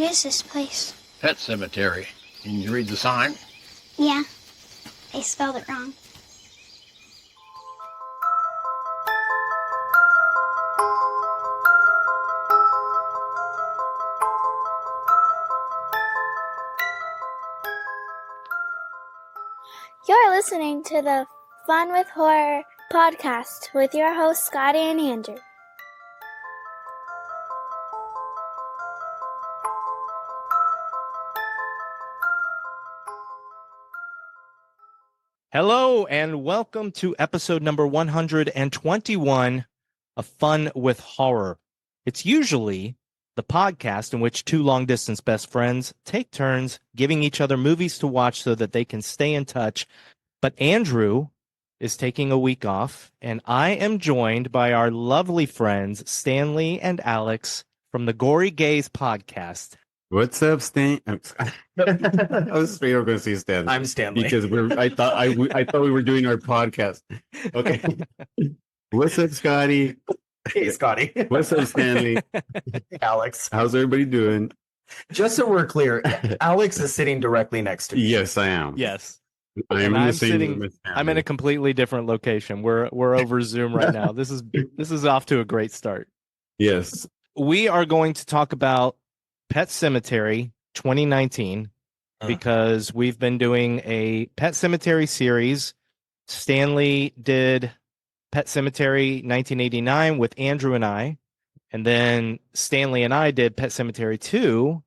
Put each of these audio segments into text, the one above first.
is this place? Pet Cemetery. Can you read the sign? Yeah, they spelled it wrong. You're listening to the Fun with Horror podcast with your hosts, Scotty and Andrew. Hello and welcome to episode number 121 of Fun with Horror. It's usually the podcast in which two long-distance best friends take turns giving each other movies to watch so that they can stay in touch. But Andrew is taking a week off, and I am joined by our lovely friends Stanley and Alex from the Gory Gays podcast. What's up, Stan? I was straight up going to say Stan. I'm Stanley because I thought we were doing our podcast. Okay. What's up, Scotty? Hey, Scotty. What's up, Stanley? Alex. How's everybody doing? Just so we're clear, Alex is sitting directly next to me. Yes, I am. Yes. I am in the same room with Stanley. I'm in a completely different location. We're over Zoom right now. This is off to a great start. Yes. We are going to talk about Pet Sematary 2019 because we've been doing a Pet Sematary series. Stanley did Pet Sematary 1989 with Andrew and I, and then Stanley and I did Pet Sematary 2.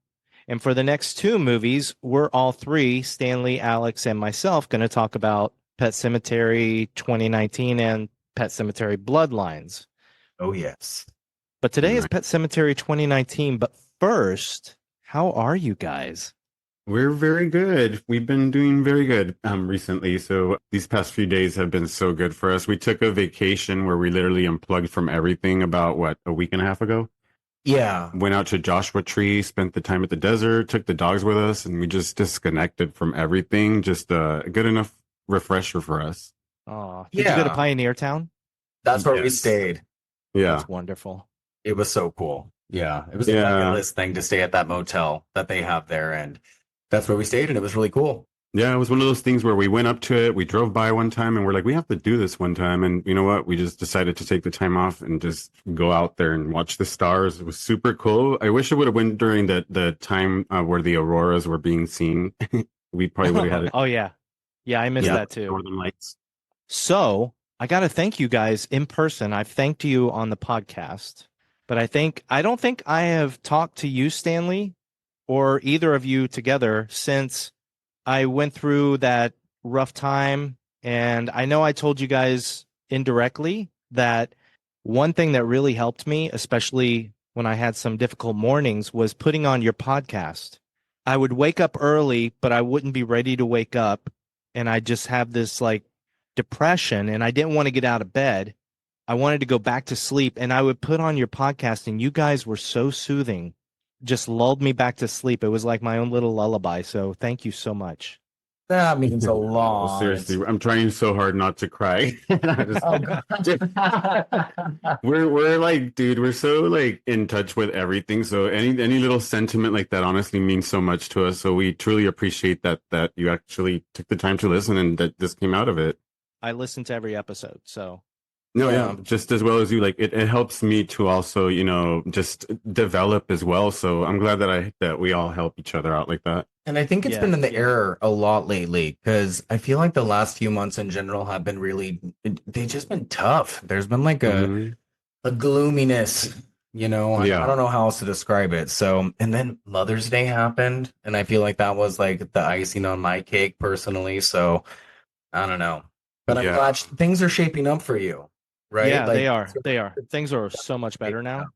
And for the next two movies, we're all three, Stanley, Alex, and myself, going to talk about Pet Sematary 2019 and Pet Sematary Bloodlines. Oh, yes. But today is Pet Sematary 2019. But first, how are you guys? We're very good. We've been doing very good recently. So these past few days have been so good for us. We took a vacation where we literally unplugged from everything about, a week and a half ago? Yeah. Went out to Joshua Tree, spent the time at the desert, took the dogs with us, and we just disconnected from everything. Just a good enough refresher for us. Oh, did you go to Pioneer Town? That's where we stayed. Yeah. That's wonderful. It was so cool. Yeah. It was a fabulous thing to stay at that motel that they have there. And that's where we stayed, and it was really cool. Yeah, it was one of those things where we went up to it, we drove by one time, and we're like, we have to do this one time. And you know what? We just decided to take the time off and just go out there and watch the stars. It was super cool. I wish it would have went during the time where the auroras were being seen. We probably would have had it. Oh, yeah. Yeah, I missed that too. Northern Lights. So I got to thank you guys in person. I've thanked you on the podcast, but I don't think I have talked to you, Stanley, or either of you together since I went through that rough time. And I know I told you guys indirectly that one thing that really helped me, especially when I had some difficult mornings, was putting on your podcast. I would wake up early, but I wouldn't be ready to wake up. And I just have this depression, and I didn't want to get out of bed. I wanted to go back to sleep, and I would put on your podcast, and you guys were so soothing. Just lulled me back to sleep. It was like my own little lullaby. So thank you so much. That means a lot. Seriously, I'm trying so hard not to cry. We're like, dude, we're so in touch with everything. So any little sentiment like that honestly means so much to us. So we truly appreciate that you actually took the time to listen and that this came out of it. I listened to every episode, so. No, yeah, just as well as you. It helps me to also, just develop as well. So I'm glad that we all help each other out like that. And I think it's been in the air a lot lately, because I feel like the last few months in general have been they've just been tough. There's been a gloominess, I don't know how else to describe it. So, and then Mother's Day happened, and I feel like that was the icing on my cake personally. So I don't know, but I'm glad things are shaping up for you. Right? Yeah, they are. Things are so much better now.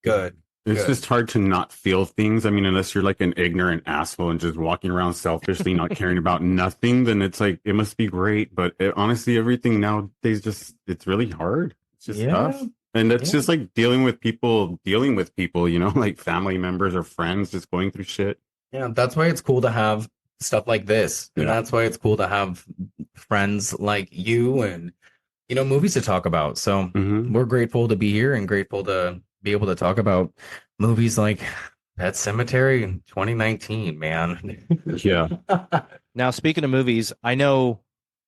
Good. It's just hard to not feel things. I mean, unless you're an ignorant asshole and just walking around selfishly, not caring about nothing, then it's it must be great. But honestly, everything nowadays it's really hard. It's just tough. And it's just dealing with people, family members or friends just going through shit. Yeah, that's why it's cool to have stuff like this. And that's why it's cool to have friends like you and movies to talk about. So we're grateful to be here and grateful to be able to talk about movies like Pet Cemetery in 2019, man. Yeah. Now, speaking of movies, I know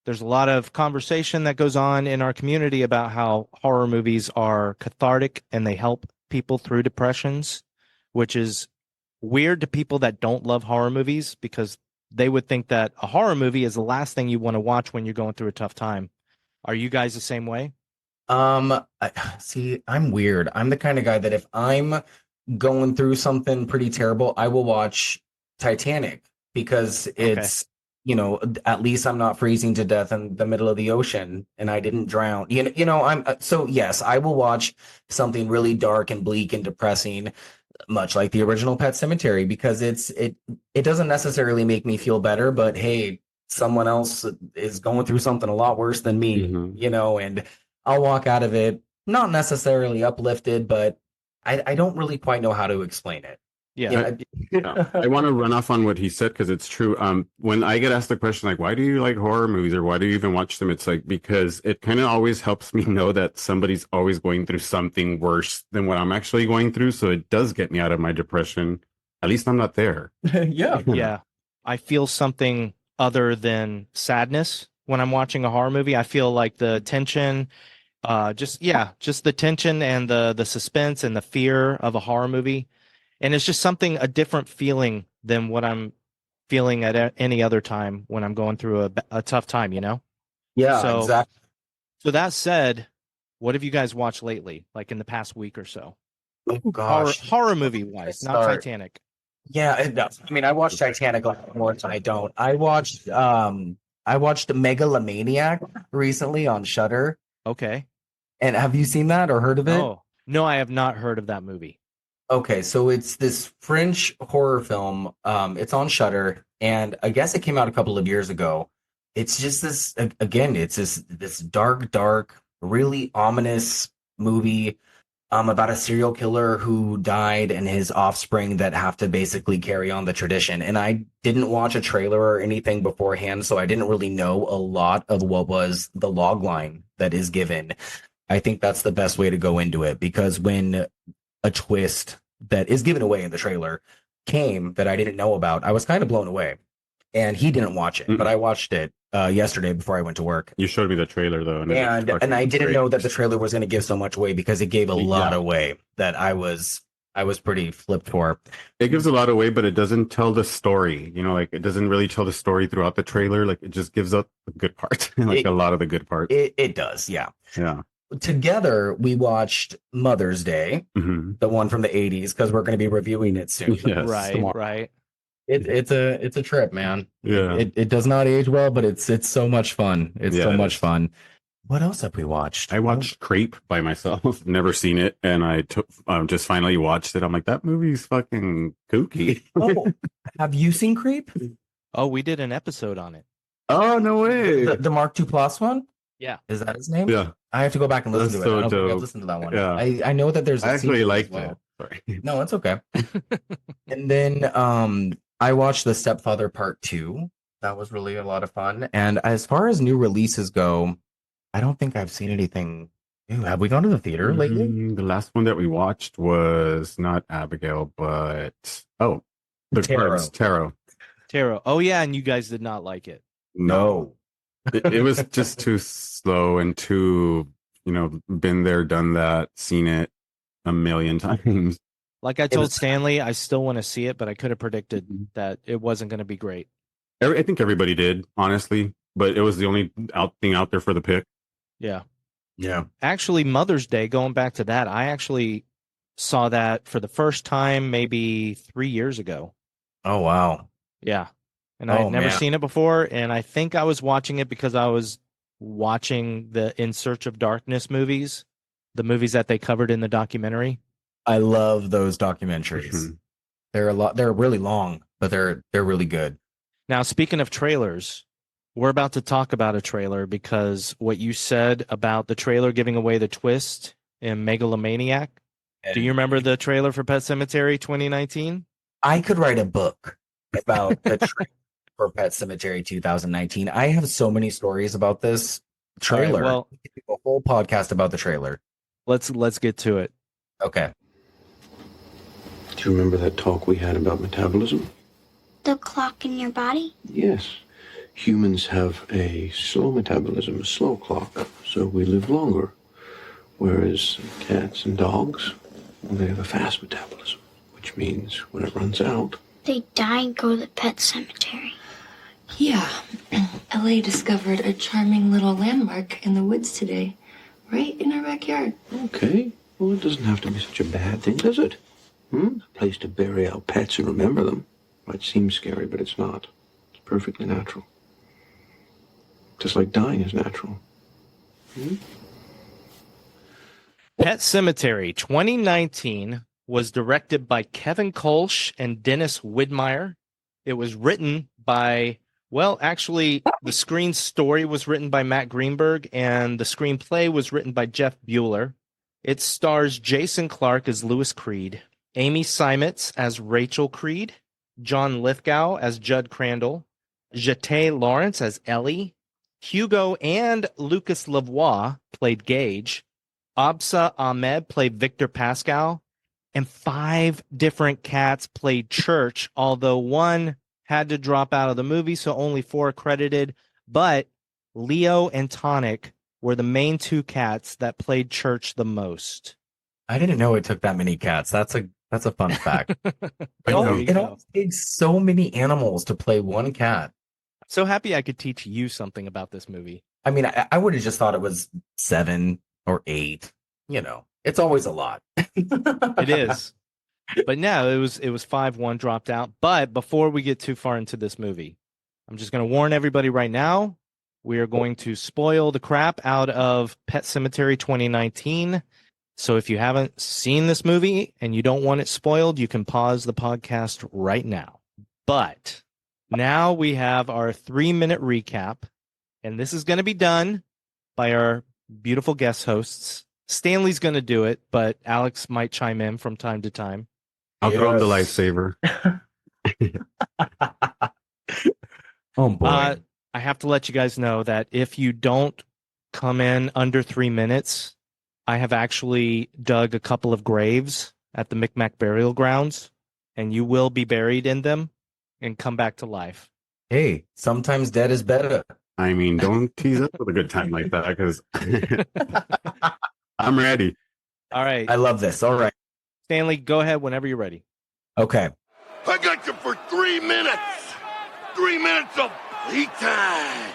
there's a lot of conversation that goes on in our community about how horror movies are cathartic and they help people through depressions, which is weird to people that don't love horror movies because they would think that a horror movie is the last thing you want to watch when you're going through a tough time. Are you guys the same way? See, I'm weird. I'm the kind of guy that if I'm going through something pretty terrible, I will watch Titanic because it's, at least I'm not freezing to death in the middle of the ocean and I didn't drown. I'm so yes, I will watch something really dark and bleak and depressing, much like the original Pet Cemetery, because it doesn't necessarily make me feel better, but hey, someone else is going through something a lot worse than me, and I'll walk out of it not necessarily uplifted, but I don't really quite know how to explain it. Yeah. I want to run off on what he said because it's true. When I get asked the question, like, why do you like horror movies or why do you even watch them? It's like, because it kind of always helps me know that somebody's always going through something worse than what I'm actually going through. So it does get me out of my depression. At least I'm not there. Yeah. Yeah. I feel something other than sadness when I'm watching a horror movie. I feel like the tension, just the tension and the suspense and the fear of a horror movie. And it's just a different feeling than what I'm feeling at any other time when I'm going through a tough time, Yeah, exactly. So that said, what have you guys watched lately, like in the past week or so? Oh gosh, horror movie wise, not Titanic. Yeah, it does. I mean, I watched Titanic a lot more than I don't. I watched Megalomaniac recently on Shudder. Okay. And have you seen that or heard of it? Oh, no, I have not heard of that movie. Okay, so it's this French horror film. It's on Shudder, and I guess it came out a couple of years ago. It's just this again. It's this dark, really ominous movie about a serial killer who died and his offspring that have to basically carry on the tradition. And I didn't watch a trailer or anything beforehand, so I didn't really know a lot of what was the log line that is given. I think that's the best way to go into it because when a twist that is given away in the trailer came that I didn't know about, I was kind of blown away. And he didn't watch it, but I watched it yesterday before I went to work. You showed me the trailer though, and I didn't know that the trailer was going to give so much away because it gave a lot away that I was pretty flipped for. It gives a lot away, but it doesn't tell the story. Like it doesn't really tell the story throughout the trailer. Like it just gives up the good part, a lot of the good part. It does, yeah. Yeah. Together, we watched Mother's Day, the one from the 80s, because we're going to be reviewing it soon. Yes. Right. It's a trip, man. Yeah. It does not age well, but it's so much fun. It's so much fun. What else have we watched? I watched Creep by myself. Never seen it, and I just finally watched it. I'm like, that movie's fucking kooky. Oh, have you seen Creep? Oh, we did an episode on it. Oh, no way. The Mark Duplass one? Yeah. Is that his name? Yeah. I have to go back and listen That's to it. so I don't think dope. I've listened to that one. Yeah. I know that there's. I actually liked it. Sorry. No, it's okay. And then I watched The Stepfather Part 2. That was really a lot of fun. And as far as new releases go, I don't think I've seen anything new. Have we gone to the theater lately? The last one that we watched was not Abigail, but the Tarot. Oh yeah, and you guys did not like it. No. It was just too slow and too, been there, done that, seen it a million times. Like I told Stanley, I still want to see it, but I could have predicted that it wasn't going to be great. I think everybody did, honestly, but it was the only thing out there for the pick. Yeah. Yeah. Actually, Mother's Day, going back to that, I actually saw that for the first time maybe 3 years ago. Oh, wow. Yeah. And I had never seen it before. And I think I was watching it because I was watching the In Search of Darkness movies, the movies that they covered in the documentary. I love those documentaries. Mm-hmm. They're really long, but they're really good. Now, speaking of trailers, we're about to talk about a trailer because what you said about the trailer giving away the twist in Megalomaniac. Do you remember the trailer for Pet Sematary 2019? I could write a book about the trailer for Pet Sematary 2019. I have so many stories about this trailer. Right, well, a whole podcast about the trailer. Let's get to it. Okay. Do you remember that talk we had about metabolism? The clock in your body? Yes. Humans have a slow metabolism, a slow clock, so we live longer. Whereas cats and dogs, well, they have a fast metabolism, which means when it runs out, They die and go to the pet cemetery. Yeah. LA discovered a charming little landmark in the woods today, right in our backyard. okay, well, it doesn't have to be such a bad thing, does it? A place to bury our pets and remember them. Might seem scary, but it's not. It's perfectly natural. Just like dying is natural. Pet Sematary 2019 was directed by Kevin Kölsch and Dennis Widmyer. It was written by, well, actually, the screen story was written by Matt Greenberg, and the screenplay was written by Jeff Buhler. It stars Jason Clarke as Louis Creed, Amy Seimetz as Rachel Creed, John Lithgow as Judd Crandall, Jeté Laurence as Ellie, Hugo and Lucas Lavoie played Gage, Absa Ahmed played Victor Pascal, and 5 different cats played Church, although one had to drop out of the movie, so only 4 credited. But Leo and Tonic were the main 2 cats that played Church the most. I didn't know it took that many cats. That's a fun fact. It all takes so many animals to play one cat. So happy I could teach you something about this movie. I mean, I would have just thought it was 7 or 8. You know, it's always a lot. It is. But no, it was 5-1 dropped out. But before we get too far into this movie, I'm just going to warn everybody right now. We are going to spoil the crap out of Pet Sematary 2019. So if you haven't seen this movie and you don't want it spoiled, you can pause the podcast right now. But now we have our 3-minute recap, and this is going to be done by our beautiful guest hosts. Stanley's going to do it, but Alex might chime in from time to time. I'll throw the lifesaver. Oh, boy. I have to let you guys know that if you don't come in under 3 minutes, I have actually dug a couple of graves at the Micmac burial grounds, and you will be buried in them and come back to life. Hey, sometimes dead is better. I mean, don't tease us with a good time like that, because I'm ready. All right. I love this. All right. Stanley, go ahead whenever you're ready. Okay. I got you for 3 minutes. 3 minutes of playtime.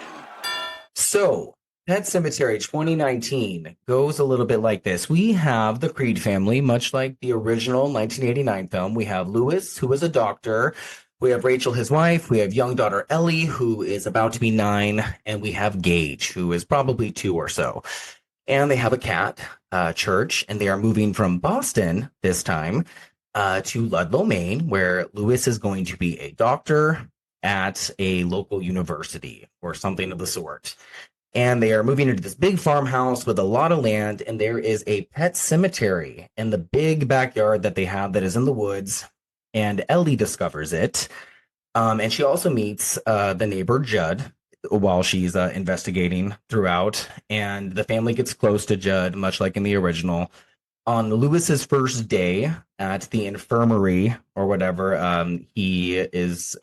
So, Pet Sematary 2019 goes a little bit like this. We have the Creed family, much like the original 1989 film. We have Louis, who is a doctor. We have Rachel, his wife. We have young daughter Ellie, who is about to be 9. And we have Gage, who is probably 2 or so. And they have a cat, Church, and they are moving from Boston this time to Ludlow, Maine, where Louis is going to be a doctor at a local university or something of the sort. And they are moving into this big farmhouse with a lot of land, and there is a pet cemetery in the big backyard that they have that is in the woods, and Ellie discovers it. And she also meets the neighbor, Judd, while she's investigating throughout, and the family gets close to Judd, much like in the original. On Louis's first day at the infirmary or whatever, he is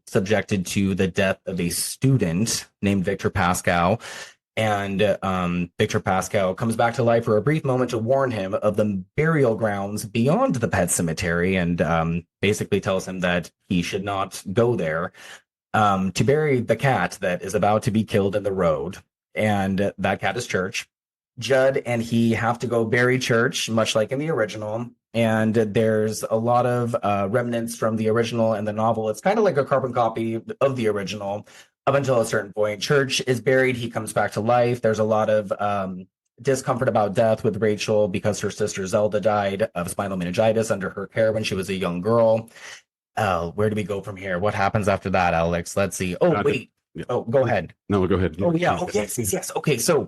subjected to the death of a student named Victor Pascal. And Victor Pascal comes back to life for a brief moment to warn him of the burial grounds beyond the pet cemetery, and basically tells him that he should not go there to bury the cat that is about to be killed in the road. And that cat is Church. Judd and he have to go bury Church, much like in the original. And there's a lot of remnants from the original and the novel. It's kind of like a carbon copy of the original up until a certain point. Church is buried. He comes back to life. There's a lot of discomfort about death with Rachel because her sister Zelda died of spinal meningitis under her care when she was a young girl. Where do we go from here? What happens after that, Alex? Let's see. Oh, wait. Yeah. Oh, go ahead. No, go ahead. Oh, yeah. Oh, yes. Okay, so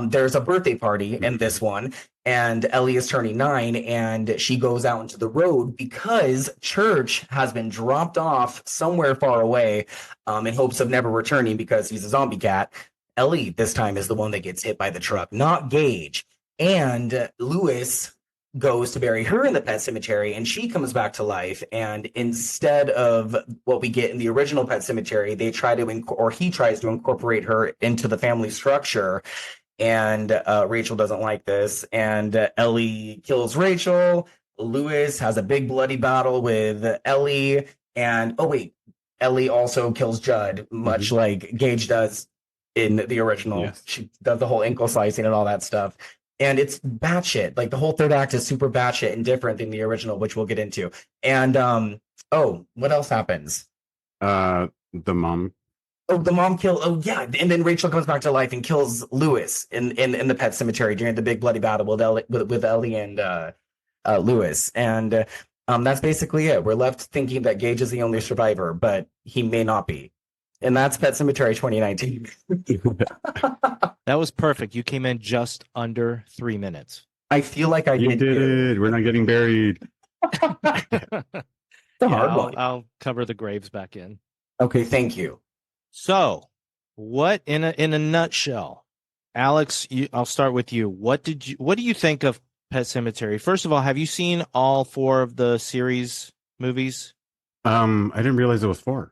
there's a birthday party in this one, and Ellie is turning 9, and she goes out into the road because Church has been dropped off somewhere far away in hopes of never returning because he's a zombie cat. Ellie, this time, is the one that gets hit by the truck, not Gage. And Louis goes to bury her in the pet cemetery, and she comes back to life. And instead of what we get in the original pet cemetery, they try to he tries to incorporate her into the family structure. And Rachel doesn't like this, and Ellie kills Rachel. Louis has a big bloody battle with Ellie, and Ellie also kills Judd, much like Gage does in the original. Yes. She does the whole ankle slicing and all that stuff. And it's batshit. Like, the whole third act is super batshit and different than the original, which we'll get into. And what else happens? The mom. Oh, the mom kill. Oh, yeah. And then Rachel comes back to life and kills Louis in the pet cemetery during the big bloody battle with Ellie and Louis. And that's basically it. We're left thinking that Gage is the only survivor, but he may not be. And that's Pet Sematary 2019. That was perfect. You came in just under 3 minutes. I feel like You did it. We're not getting buried. The hard one. I'll cover the graves back in. Okay, thank you. So, what in a nutshell, Alex? I'll start with you. What do you think of Pet Sematary? First of all, have you seen all 4 of the series movies? I didn't realize it was 4.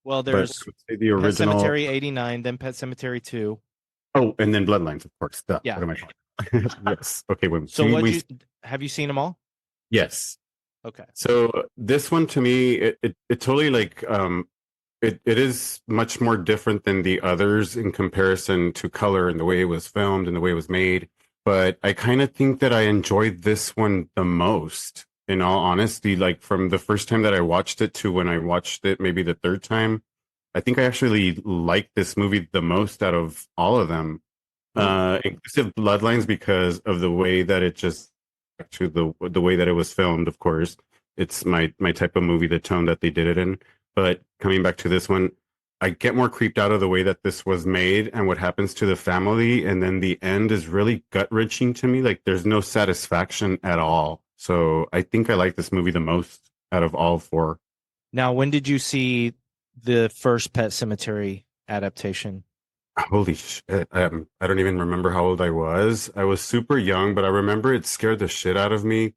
Well, there's the original Pet Sematary 89, then Pet Sematary 2. Oh, and then Bloodlines, of course. Duh. Yeah. What am I talking? Yes. Okay. So, have you seen them all? Yes. Okay. So this one to me, it totally like it is much more different than the others in comparison to color and the way it was filmed and the way it was made. But I kind of think that I enjoyed this one the most, in all honesty. Like, from the first time that I watched it to when I watched it, maybe the third time, I think I actually liked this movie the most out of all of them, inclusive Bloodlines, because of the way that it just, to the way that it was filmed. Of course, it's my type of movie, the tone that they did it in. But coming back to this one, I get more creeped out of the way that this was made and what happens to the family, and then the end is really gut wrenching to me. Like, there's no satisfaction at all. So I think I like this movie the most out of all 4. Now, when did you see the first Pet Sematary adaptation? Holy shit. I don't even remember how old I was. I was super young, but I remember it scared the shit out of me.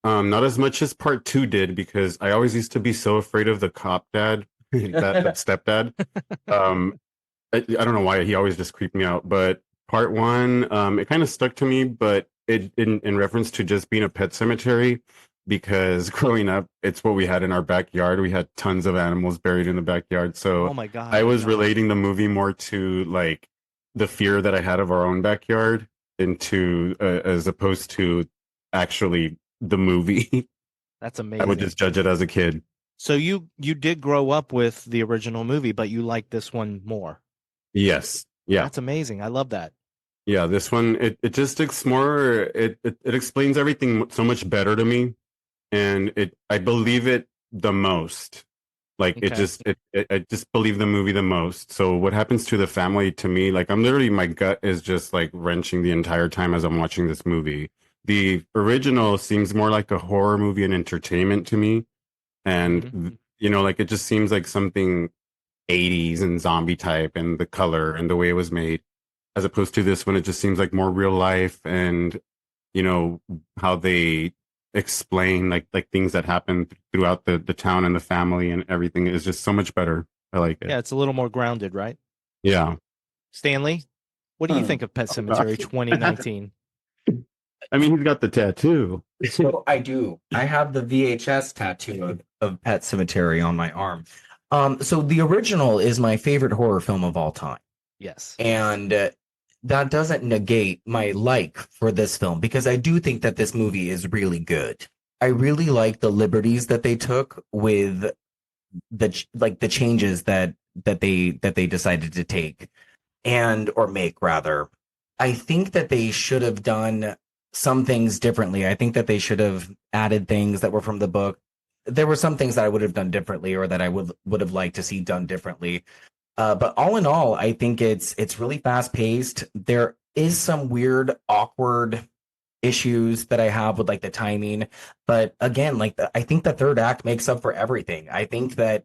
Not as much as part 2 did, because I always used to be so afraid of the cop dad, that stepdad. I don't know why, he always just creeped me out. But part 1, it kind of stuck to me, but it in reference to just being a pet cemetery, because growing up, it's what we had in our backyard. We had tons of animals buried in the backyard. So oh my God, I was relating the movie more to like the fear that I had of our own backyard, into as opposed to actually the movie. That's amazing. I would just judge it as a kid. So you did grow up with the original movie, but you like this one more. Yes. Yeah. That's amazing. I love that. Yeah, this one, it just it explains everything so much better to me, and I believe it the most. Like, Okay. I just believe the movie the most. So what happens to the family, to me, like, I'm literally, my gut is just like wrenching the entire time as I'm watching this movie. The original seems more like a horror movie and entertainment to me, and like, it just seems like something 80s and zombie type, and the color and the way it was made, as opposed to this one, it just seems like more real life, and how they explain like things that happen throughout the town and the family and everything is just so much better. I like it. Yeah, it's a little more grounded, right? Yeah. Stanley, what do you think of Pet Sematary 2019? I mean, he's got the tattoo. So I do. I have the VHS tattoo of Pet Sematary on my arm. So the original is my favorite horror film of all time. Yes. And that doesn't negate my like for this film, because I do think that this movie is really good. I really like the liberties that they took with the changes that they decided to take or make, rather. I think that they should have done some things differently. I think that they should have added things that were from the book. There were some things that I would have done differently, or that I would have liked to see done differently. But all in all, I think it's really fast paced. There is some weird, awkward issues that I have with like the timing, but again, I think the third act makes up for everything. I think that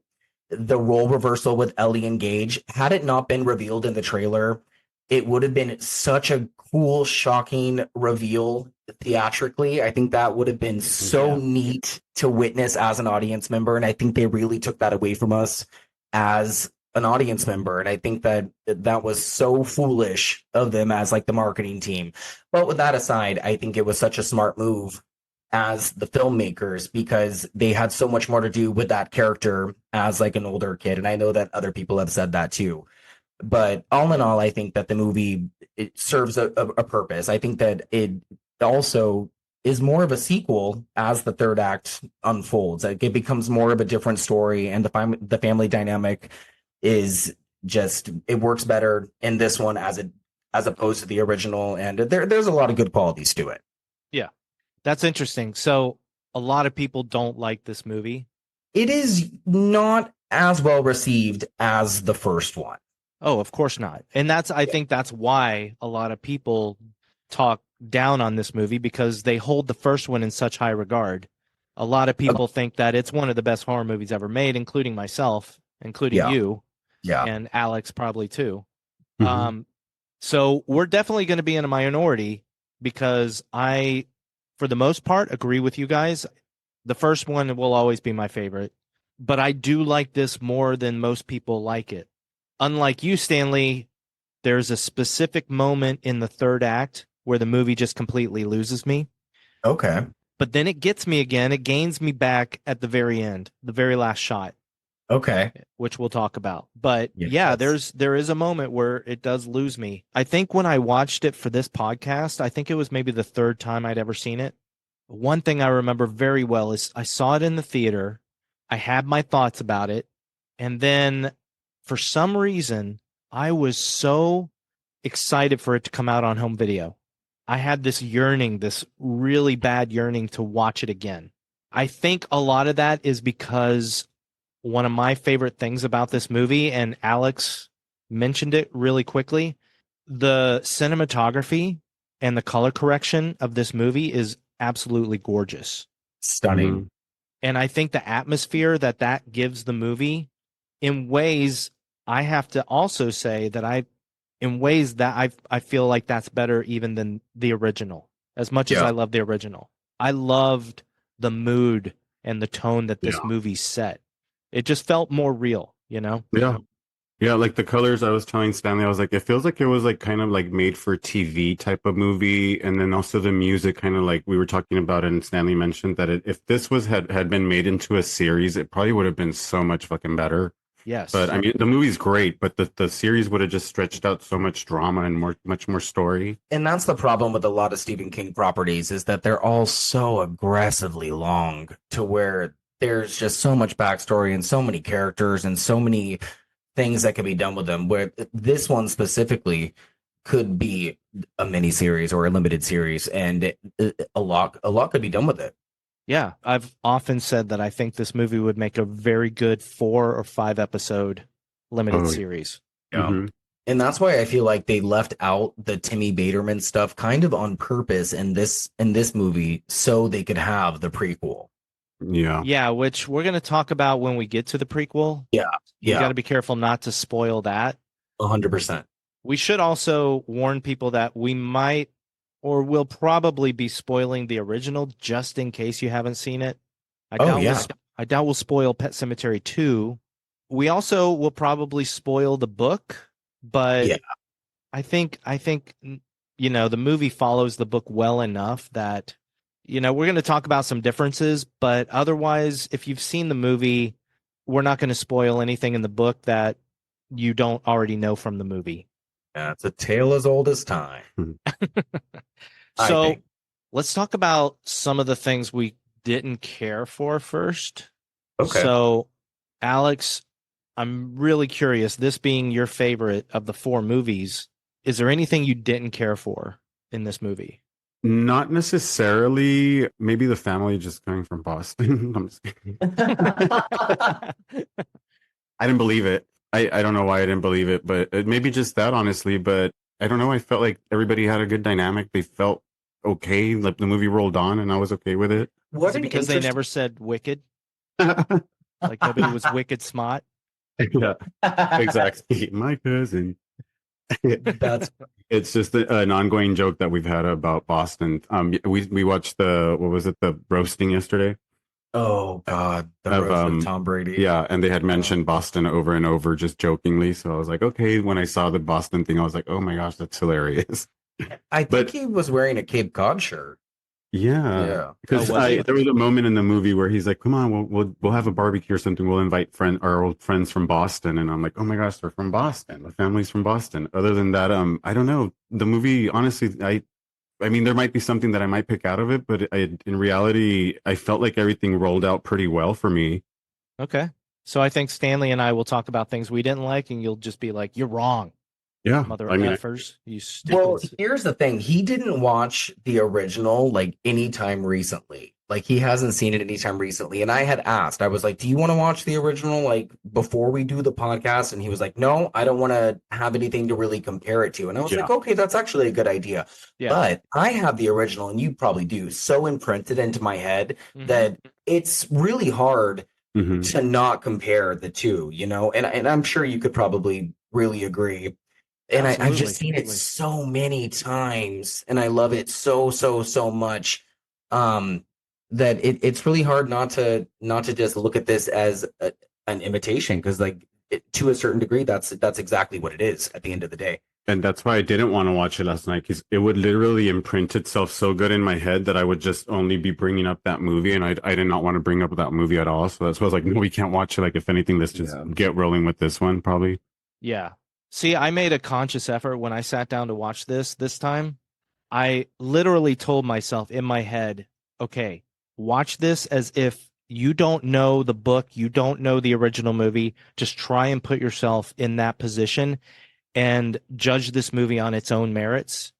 the role reversal with Ellie and Gage, had it not been revealed in the trailer, it would have been such a cool, shocking reveal theatrically. I think that would have been so neat to witness as an audience member. And I think they really took that away from us as an audience member. And I think that that was so foolish of them as like the marketing team. But with that aside, I think it was such a smart move as the filmmakers because they had so much more to do with that character as like an older kid. And I know that other people have said that too. But all in all, I think that the movie, it serves a purpose. I think that it also is more of a sequel as the third act unfolds. Like, it becomes more of a different story, and the family dynamic is just, it works better in this one as opposed to the original. And there's a lot of good qualities to it. Yeah, that's interesting. So a lot of people don't like this movie. It is not as well received as the first one. Oh, of course not. And I think that's why a lot of people talk down on this movie, because they hold the first one in such high regard. A lot of people think that it's one of the best horror movies ever made, including myself, including you, and Alex probably too. So we're definitely going to be in a minority because I, for the most part, agree with you guys. The first one will always be my favorite, but I do like this more than most people like it. Unlike you, Stanley, there's a specific moment in the third act where the movie just completely loses me. Okay. But then it gets me again. It gains me back at the very end, the very last shot. Okay. Which we'll talk about. But there is a moment where it does lose me. I think when I watched it for this podcast, I think it was maybe the third time I'd ever seen it. One thing I remember very well is I saw it in the theater. I had my thoughts about it. And then for some reason, I was so excited for it to come out on home video. I had this yearning, this really bad yearning to watch it again. I think a lot of that is because one of my favorite things about this movie, and Alex mentioned it really quickly, the cinematography and the color correction of this movie is absolutely gorgeous. Stunning. And I think the atmosphere that gives the movie, in ways, I have to also say that I feel like that's better even than the original. As much as I love the original, I loved the mood and the tone that this movie set. It just felt more real, you know? Yeah, like the colors, I was telling Stanley, I was like, it feels like it was like kind of like made for TV type of movie. And then also the music, kind of like we were talking about, and Stanley mentioned that if this had been made into a series, it probably would have been so much fucking better. Yes. But I mean, the movie's great, but the series would have just stretched out so much drama and much more story. And that's the problem with a lot of Stephen King properties, is that they're all so aggressively long to where there's just so much backstory and so many characters and so many things that could be done with them, where this one specifically could be a mini series or a limited series, and a lot could be done with it. Yeah, I've often said that I think this movie would make a very good 4 or 5 episode limited series. Yeah. And that's why I feel like they left out the Timmy Baterman stuff kind of on purpose in this movie, so they could have the prequel. Yeah, which we're going to talk about when we get to the prequel. You got to be careful not to spoil that. 100%. We should also warn people that we might or will probably be spoiling the original, just in case you haven't seen it. I doubt we'll spoil Pet Sematary 2. We also will probably spoil the book, but I think you know, the movie follows the book well enough that, you know, we're going to talk about some differences, but otherwise, if you've seen the movie, we're not going to spoil anything in the book that you don't already know from the movie. Yeah, it's a tale as old as time. So let's talk about some of the things we didn't care for first. Okay. So, Alex, I'm really curious, this being your favorite of the 4 movies, is there anything you didn't care for in this movie? Not necessarily. Maybe the family just coming from Boston. I'm just kidding. I didn't believe it. I don't know why I didn't believe it, but maybe just that, honestly. But I don't know. I felt like everybody had a good dynamic. They felt okay. Like the movie rolled on, and I was okay with it. Was it because they never said wicked? Like nobody was wicked smart? Yeah, exactly. My cousin. That's It's just an ongoing joke that we've had about Boston. We watched the roasting yesterday oh god, the of roast with Tom Brady. yeah, and they had mentioned Boston over and over just jokingly. So I was like, okay, when I saw the Boston thing, I was like, oh my gosh, that's hilarious. I think But he was wearing a Cape Cod shirt. yeah, Yeah. because Oh, was he? there was a moment in the movie where he's like, "Come on, we'll have a barbecue or something. We'll invite our old friends from Boston." And I'm like, "Oh my gosh, they're from Boston. The family's from Boston." Other than that, I don't know. The movie, honestly, I mean, there might be something that I might pick out of it, but in reality, I felt like everything rolled out pretty well for me. Okay. So I think Stanley and I will talk about things we didn't like, and you'll just be like, "You're wrong, Yeah, mother I mean, effers, you Well, stupid." here's the thing. He didn't watch the original like anytime recently. Like he hasn't seen it anytime recently. And I had asked, I was like, do you want to watch the original like before we do the podcast? And he was like, no, I don't want to have anything to really compare it to. And I was yeah, like, okay, that's actually a good idea. Yeah. But I have the original, and you probably do, so imprinted into my head Mhm. that it's really hard hmm to not compare the two, you know? And I'm sure you could probably really agree. And I've Absolutely. just seen it so many times, and I love it so much, that it's really hard not to just look at this as an imitation, because like to a certain degree, that's exactly what it is at the end of the day. and that's why I didn't want to watch it last night because it would literally imprint itself so good in my head that I would just only be bringing up that movie, and I did not want to bring up that movie at all. So that's why I was like, no, we can't watch it. Like, if anything, let's just get rolling with this one, probably. Yeah. See, I made a conscious effort when I sat down to watch this time. I literally told myself in my head, okay, watch this as if you don't know the book, you don't know the original movie. Just try and put yourself in that position and judge this movie on its own merits.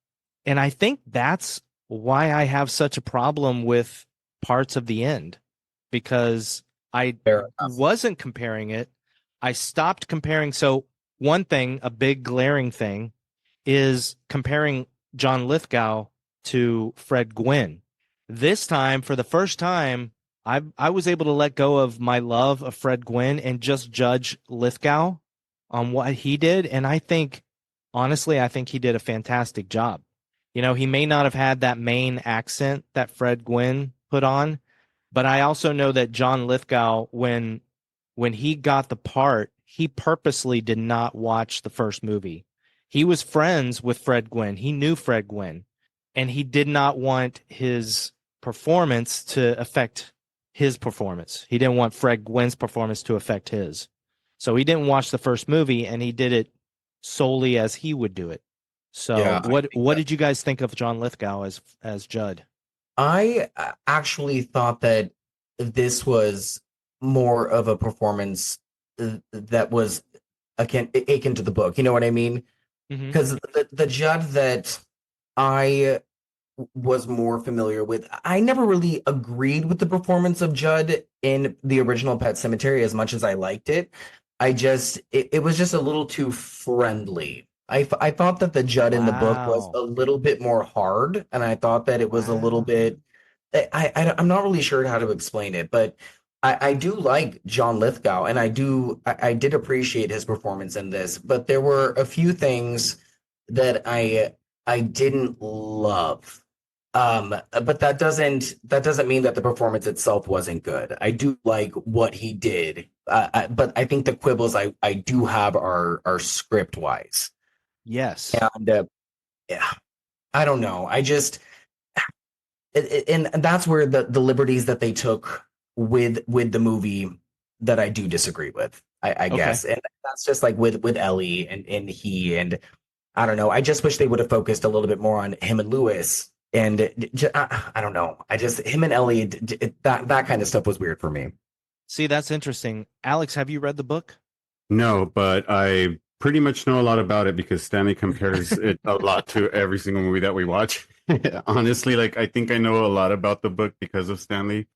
And I think that's why I have such a problem with parts of the end, because I wasn't comparing it. I stopped comparing. So one thing, a big glaring thing, is comparing John Lithgow to Fred Gwynne. This time, for the first time, I was able to let go of my love of Fred Gwynne and just judge Lithgow on what he did. And I think, honestly, I think he did a fantastic job. You know, he may not have had that main accent that Fred Gwynne put on, but I also know that John Lithgow, when he got the part, he purposely did not watch the first movie. He was friends with Fred Gwynne. He knew Fred Gwynne, and he did not want his performance to affect his performance. He didn't want Fred Gwynne's performance to affect his. So he didn't watch the first movie, and he did it solely as he would do it. So Yeah, what did you guys think of John Lithgow as Judd? I actually thought that this was more of a performance that was akin to the book. You know what I mean? Because the Judd that I was more familiar with, I never really agreed with the performance of Judd in the original Pet Sematary as much as I liked it. It was just a little too friendly. I thought that the Judd in the book was a little bit more hard, and I thought that it was a little bit. I'm not really sure how to explain it, but I do like John Lithgow, and I did appreciate his performance in this, but there were a few things that I didn't love. But that doesn't mean that the performance itself wasn't good. I do like what he did, but I think the quibbles I do have are script wise. Yes, and yeah, I don't know. I just and that's where the liberties that they took with the movie that I do disagree with. I guess, and that's just like with Ellie and he, and I don't know. I just wish they would have focused a little bit more on him and Lewis. And I don't know. I just him and Ellie, that kind of stuff was weird for me. See, that's interesting. Alex, have you read the book? No, but I pretty much know a lot about it because Stanley compares it a lot to every single movie that we watch. Honestly, like I think I know a lot about the book because of Stanley.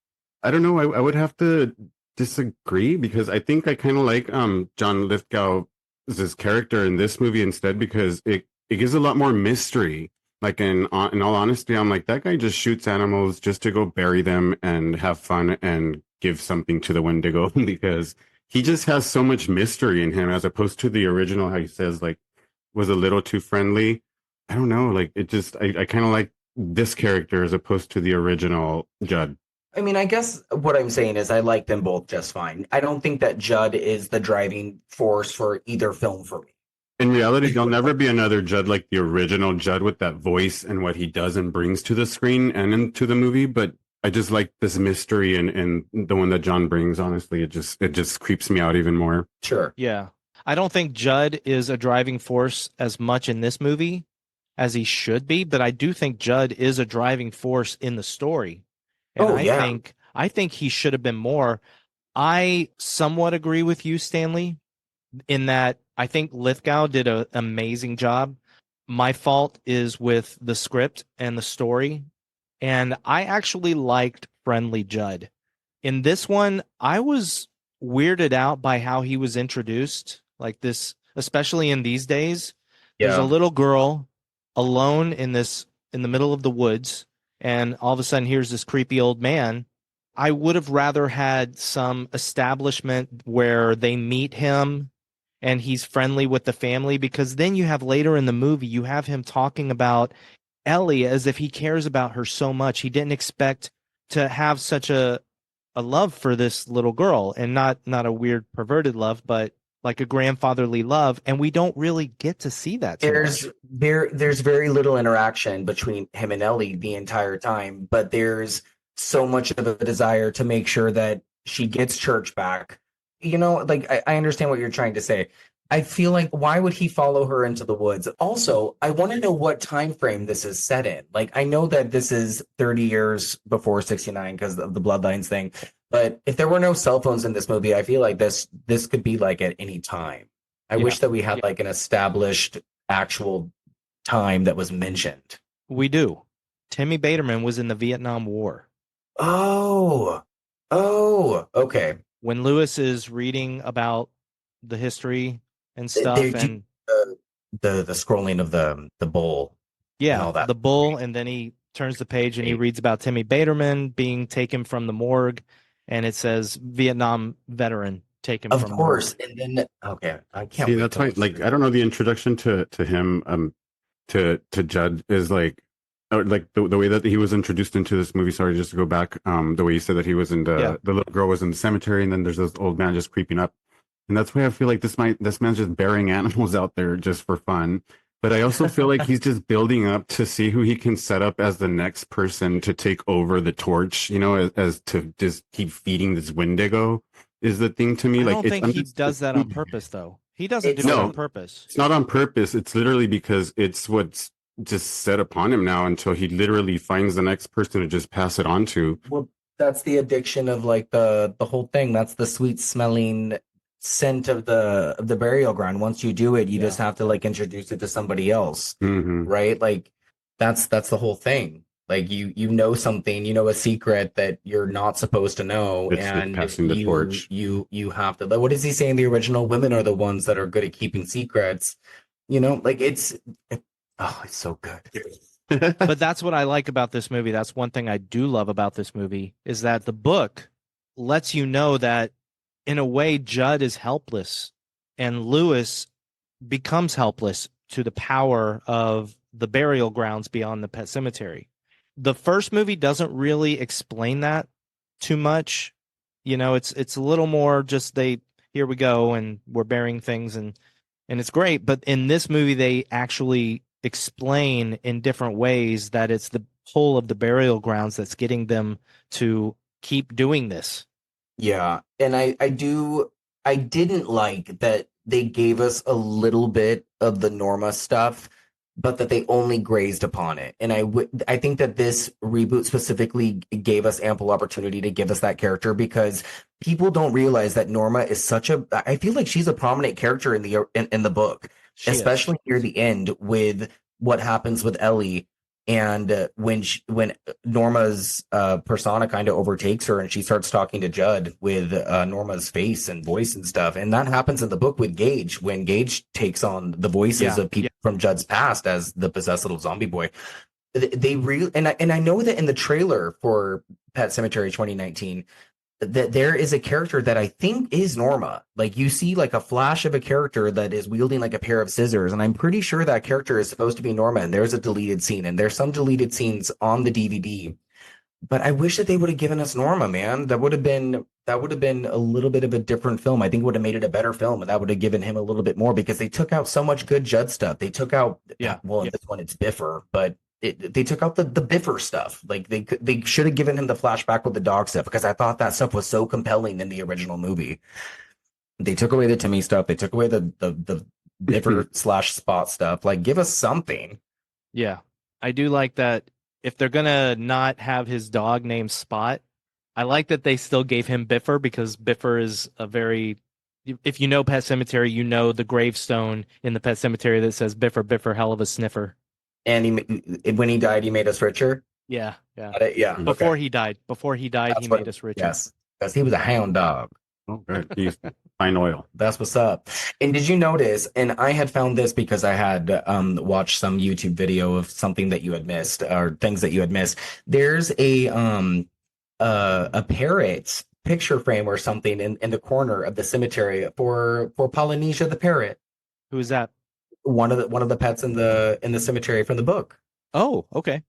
I don't know. I would have to disagree because I think I kind of like John Lithgow's character in this movie instead because it gives a lot more mystery. Like in all honesty, I'm like, that guy just shoots animals just to go bury them and have fun and give something to the Wendigo because he just has so much mystery in him as opposed to the original, how he says like was a little too friendly. I don't know, like it just I kind of like this character as opposed to the original Judd. I mean, I guess what I'm saying is I like them both just fine. I don't think that Judd is the driving force for either film for me. In reality, there'll never be another Judd like the original Judd with that voice and what he does and brings to the screen and into the movie. But I just like this mystery and the one that John brings. Honestly, it just creeps me out even more. Sure. Yeah. I don't think Judd is a driving force as much in this movie as he should be, but I do think Judd is a driving force in the story. And I think he should have been more. I somewhat agree with you, Stanley, in that I think Lithgow did an amazing job. My fault is with the script and the story. And I actually liked Friendly Judd. In this one, I was weirded out by how he was introduced. Like this, especially in these days, there's a little girl alone in the middle of the woods. And all of a sudden, here's this creepy old man. I would have rather had some establishment where they meet him and he's friendly with the family, because then you have later in the movie, you have him talking about Ellie as if he cares about her so much. He didn't expect to have such a love for this little girl, and not a weird perverted love, but like a grandfatherly love. And we don't really get to see that. There's very little interaction between him and Ellie the entire time, but there's so much of a desire to make sure that she gets Church back. You know, like I understand what you're trying to say. I feel like, why would he follow her into the woods? Also, I want to know what time frame this is set in. Like, I know that this is 30 years before 69 because of the Bloodlines thing. But if there were no cell phones in this movie, I feel like this could be like at any time. I wish that we had like an established actual time that was mentioned. We do. Timmy Baterman was in the Vietnam War. Oh, okay. When Lewis is reading about the history and stuff, and the scrolling of the bull, yeah, and all that. The bull, and then he turns the page and he reads about Timmy Baterman being taken from the morgue, and it says Vietnam veteran taken from. Of course, morgue. and then I can't. See, that's why, like, I don't know, the introduction to him, to Judd is like the way that he was introduced into this movie. Sorry, just to go back, the way you said that he was in the little girl was in the cemetery, and then there's this old man just creeping up. And that's why I feel like this man's just burying animals out there just for fun. But I also feel like he's just building up to see who he can set up as the next person to take over the torch, you know, as to just keep feeding this Wendigo is the thing to me. I don't think he does that on purpose, though. He doesn't do it on purpose. It's not on purpose. It's literally because it's what's just set upon him now until he literally finds the next person to just pass it on to. Well, that's the addiction of like the whole thing. That's the sweet smelling scent of the burial ground. Once you do it, you just have to like introduce it to somebody else, right? Like that's the whole thing. Like you know something, you know a secret that you're not supposed to know, and passing the torch. You have to. What does he say in the original? Women are the ones that are good at keeping secrets. You know, like it's so good. But that's what I like about this movie. That's one thing I do love about this movie, is that the book lets you know that in a way Judd is helpless and Lewis becomes helpless to the power of the burial grounds beyond the pet cemetery. The first movie doesn't really explain that too much. You know, it's a little more just here we go and we're burying things and it's great. But in this movie, they actually explain in different ways that it's the pull of the burial grounds that's getting them to keep doing this. Yeah, and I didn't like that they gave us a little bit of the Norma stuff, but that they only grazed upon it. And I think that this reboot specifically gave us ample opportunity to give us that character, because people don't realize that Norma is I feel like she's a prominent character in the book, especially near the end with what happens with Ellie. And when Norma's persona kind of overtakes her and she starts talking to Judd with Norma's face and voice and stuff. And that happens in the book with Gage, when Gage takes on the voices of people from Judd's past as the possessed little zombie boy. They really, and I know that in the trailer for Pet Sematary 2019, that there is a character that I think is Norma. Like you see like a flash of a character that is wielding like a pair of scissors, and I'm pretty sure that character is supposed to be Norma, and there's a deleted scene, and there's some deleted scenes on the DVD. But I wish that they would have given us Norma, man. That would have been a little bit of a different film. I think it would have made it a better film, and that would have given him a little bit more because they took out so much good Judd stuff. They took out well, in this one it's Biffer, but they took out the Biffer stuff. Like they should have given him the flashback with the dog stuff because I thought that stuff was so compelling in the original movie. They took away the Timmy stuff. They took away the Biffer / Spot stuff. Like give us something. Yeah, I do like that. If they're gonna not have his dog named Spot, I like that they still gave him Biffer because Biffer is a very, if you know Pet Sematary, you know the gravestone in the Pet Sematary that says Biffer, Biffer, hell of a sniffer. And when he died, he made us richer. Yeah. Before he died, he made us richer. Yes, because he was a hound dog. Okay, he's fine oil. That's what's up. And did you notice? And I had found this because I had watched some YouTube video of something that you had missed or things that you had missed. There's a parrot picture frame or something in the corner of the cemetery for Polynesia the parrot. Who is that? One of the pets in the cemetery from the book. Oh, okay.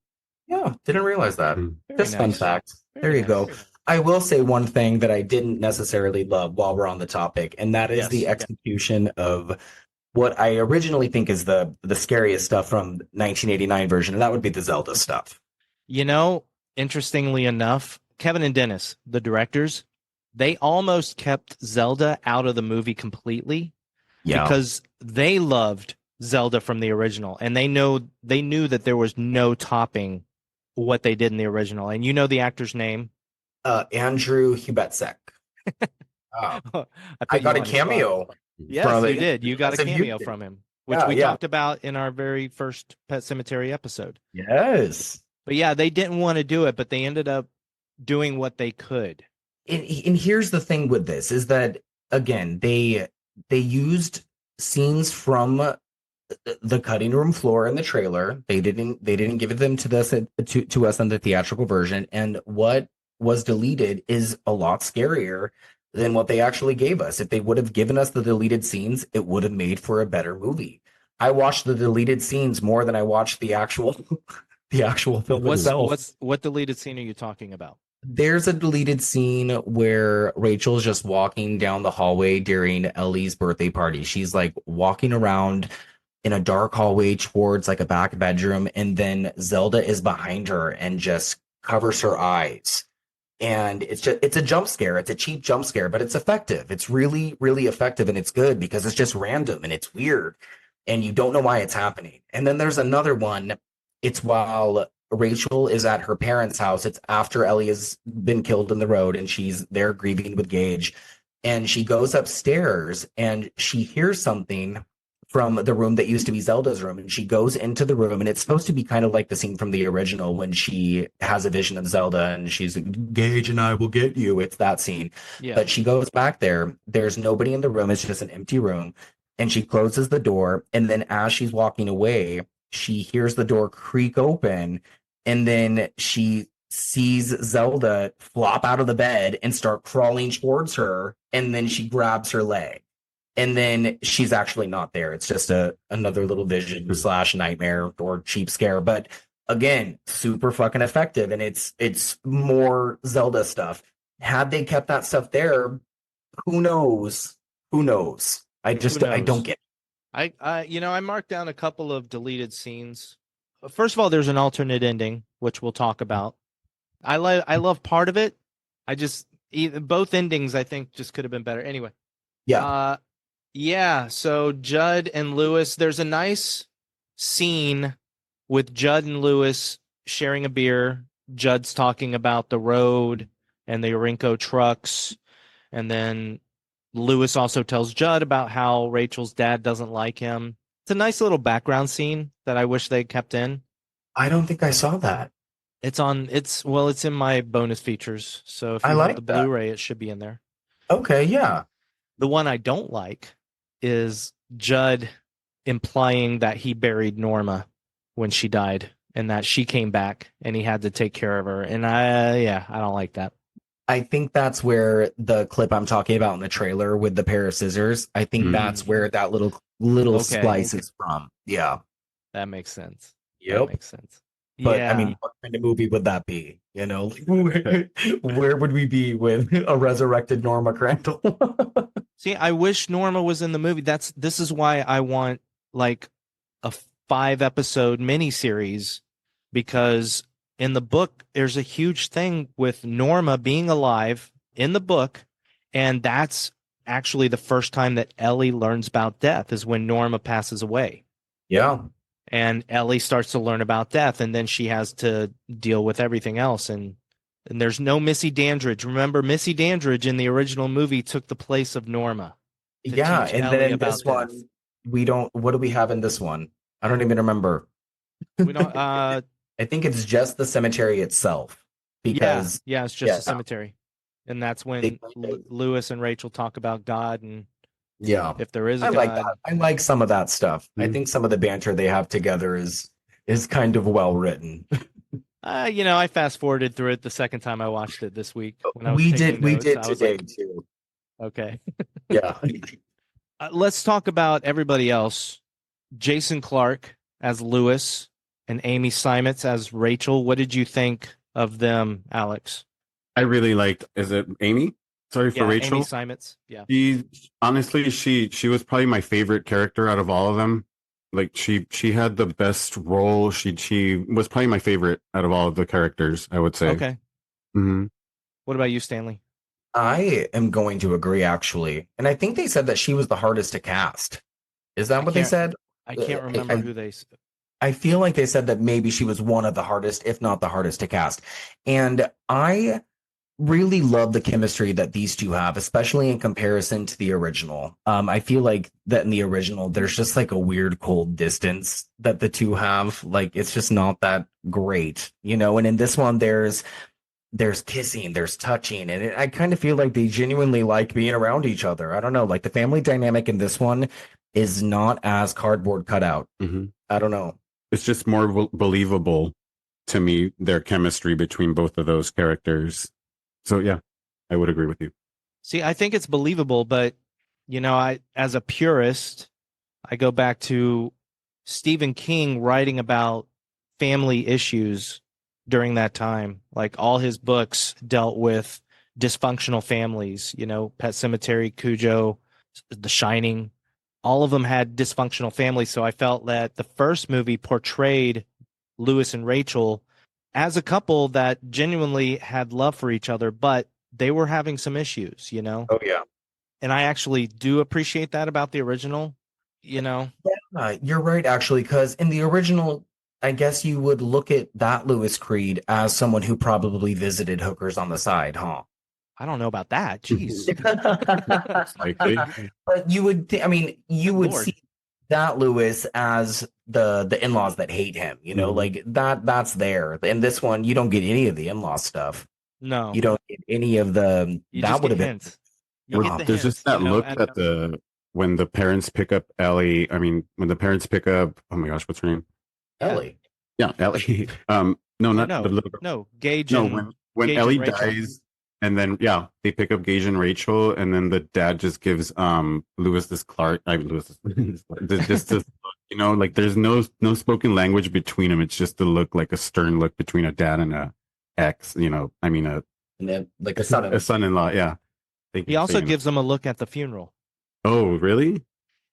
Yeah, didn't realize that. Just nice. Fun fact. There you go. I will say one thing that I didn't necessarily love while we're on the topic, and that is the execution of what I originally think is the scariest stuff from 1989 version, and that would be the Zelda stuff. You know, interestingly enough, Kevin and Dennis, the directors, they almost kept Zelda out of the movie completely because they loved Zelda from the original, and they knew that there was no topping what they did in the original. And you know the actor's name? Andrew Hubetzek. I got a cameo. Yes, you did. You got a cameo from him, which we talked about in our very first Pet Sematary episode. Yes. But yeah, they didn't want to do it, but they ended up doing what they could. And here's the thing with this is that, again, they used scenes from the cutting room floor in the trailer. They didn't give them to us in the theatrical version, and what was deleted is a lot scarier than what they actually gave us. If they would have given us the deleted scenes, it would have made for a better movie. I watched the deleted scenes more than I watched the actual film itself. What deleted scene are you talking about? There's a deleted scene where Rachel's just walking down the hallway during Ellie's birthday party. She's like walking around in a dark hallway towards like a back bedroom, and then Zelda is behind her and just covers her eyes. And it's a jump scare. It's a cheap jump scare, but it's effective. It's really, really effective, and it's good because it's just random and it's weird and you don't know why it's happening. And then there's another one. It's while Rachel is at her parents' house. It's after Ellie has been killed in the road and she's there grieving with Gage. And she goes upstairs and she hears something from the room that used to be Zelda's room. And she goes into the room, and it's supposed to be kind of like the scene from the original when she has a vision of Zelda and she's like, Gage and I will get you. It's that scene. Yeah. But she goes back there. There's nobody in the room. It's just an empty room. And she closes the door. And then as she's walking away, she hears the door creak open. And then she sees Zelda flop out of the bed and start crawling towards her. And then she grabs her leg. And then she's actually not there. It's just another little vision / nightmare or cheap scare. But again, super fucking effective. And it's more Zelda stuff. Had they kept that stuff there, who knows? I don't get it. I marked down a couple of deleted scenes. First of all, there's an alternate ending, which we'll talk about. I love part of it. Both endings I think just could have been better. Anyway. Yeah. Yeah, so Judd and Lewis, there's a nice scene with Judd and Lewis sharing a beer. Judd's talking about the road and the Orinco trucks. And then Lewis also tells Judd about how Rachel's dad doesn't like him. It's a nice little background scene that I wish they kept in. I don't think I saw that. It's in my bonus features. So if you have the Blu-ray, it should be in there. Okay, yeah. The one I don't like is Judd implying that he buried Norma when she died and that she came back and he had to take care of her. And I don't like that. I think that's where the clip I'm talking about in the trailer with the pair of scissors, I think that's where that little splice is from. Yeah. That makes sense. That Yep. makes sense. But Yeah. I mean, what kind of movie would that be? You know, where would we be with a resurrected Norma Crandall? See, I wish Norma was in the movie. This is why I want like a 5-episode miniseries, because in the book there's a huge thing with Norma being alive in the book, and that's actually the first time that Ellie learns about death is when Norma passes away. Yeah. And Ellie starts to learn about death, and then she has to deal with everything else. And there's no Missy Dandridge. Remember, Missy Dandridge in the original movie took the place of Norma. Yeah, and Ellie then in about this one, death. we don't. What do we have in this one? I don't even remember. We don't. I think it's just the cemetery itself. Because yeah, it's just a cemetery, and that's when Lewis and Rachel talk about God and if there is a I God. like that. I like some of that stuff. I think some of the banter they have together is kind of well written. I fast forwarded through it the second time I watched it this week. When I was we taking did notes, today too. Okay. Yeah. Let's talk about everybody else. Jason Clarke as Lewis and Amy Seimetz as Rachel. What did you think of them, Alex? I really liked. Is it Amy? Sorry for Rachel. Amy Seimetz. Yeah. Honestly, she was probably my favorite character out of all of them. Like she had the best role. She was probably my favorite out of all of the characters, I would say. Okay. Mm-hmm. What about you, Stanley? I am going to agree, actually. And I think they said that she was the hardest to cast. Is that what they said? I can't remember who they said. I feel like they said that maybe she was one of the hardest, if not the hardest to cast. And I really love the chemistry that these two have, especially in comparison to the original. I feel like that in the original, there's just like a weird cold distance that the two have. Like, it's just not that great, And in this one, there's kissing, there's touching, and I kind of feel like they genuinely like being around each other. I don't know, like the family dynamic in this one is not as cardboard cutout. I don't know. It's just more believable to me, their chemistry between both of those characters. So yeah, I would agree with you. See, I think it's believable, but I, as a purist, I go back to Stephen King writing about family issues during that time. Like all his books dealt with dysfunctional families, Pet Sematary, Cujo, The Shining, all of them had dysfunctional families. So I felt that the first movie portrayed Lewis and Rachel as a couple that genuinely had love for each other, but they were having some issues, Oh, yeah. And I actually do appreciate that about the original, Yeah, you're right, actually, because in the original, I guess you would look at that Lewis Creed as someone who probably visited hookers on the side, huh? I don't know about that. Jeez. But you would, you would see that Lewis as the in-laws that hate him, like that's there. In this one, you don't get any of the in-law stuff. No, you don't get any of the. That would have been. There's just that look at when the parents pick up Ellie. I mean, when the parents pick up, oh my gosh, what's her name? Ellie. Yeah, Ellie. No, not the little girl. No, Gage. No, when Gage Ellie dies, and then they pick up Gage and Rachel, and then the dad just gives Lewis this Clarke. Just this look, like there's no spoken language between them. It's just a look, like a stern look between a dad and a ex. And then like a son-in-law. Yeah. He also gives them a look at the funeral. Oh, really?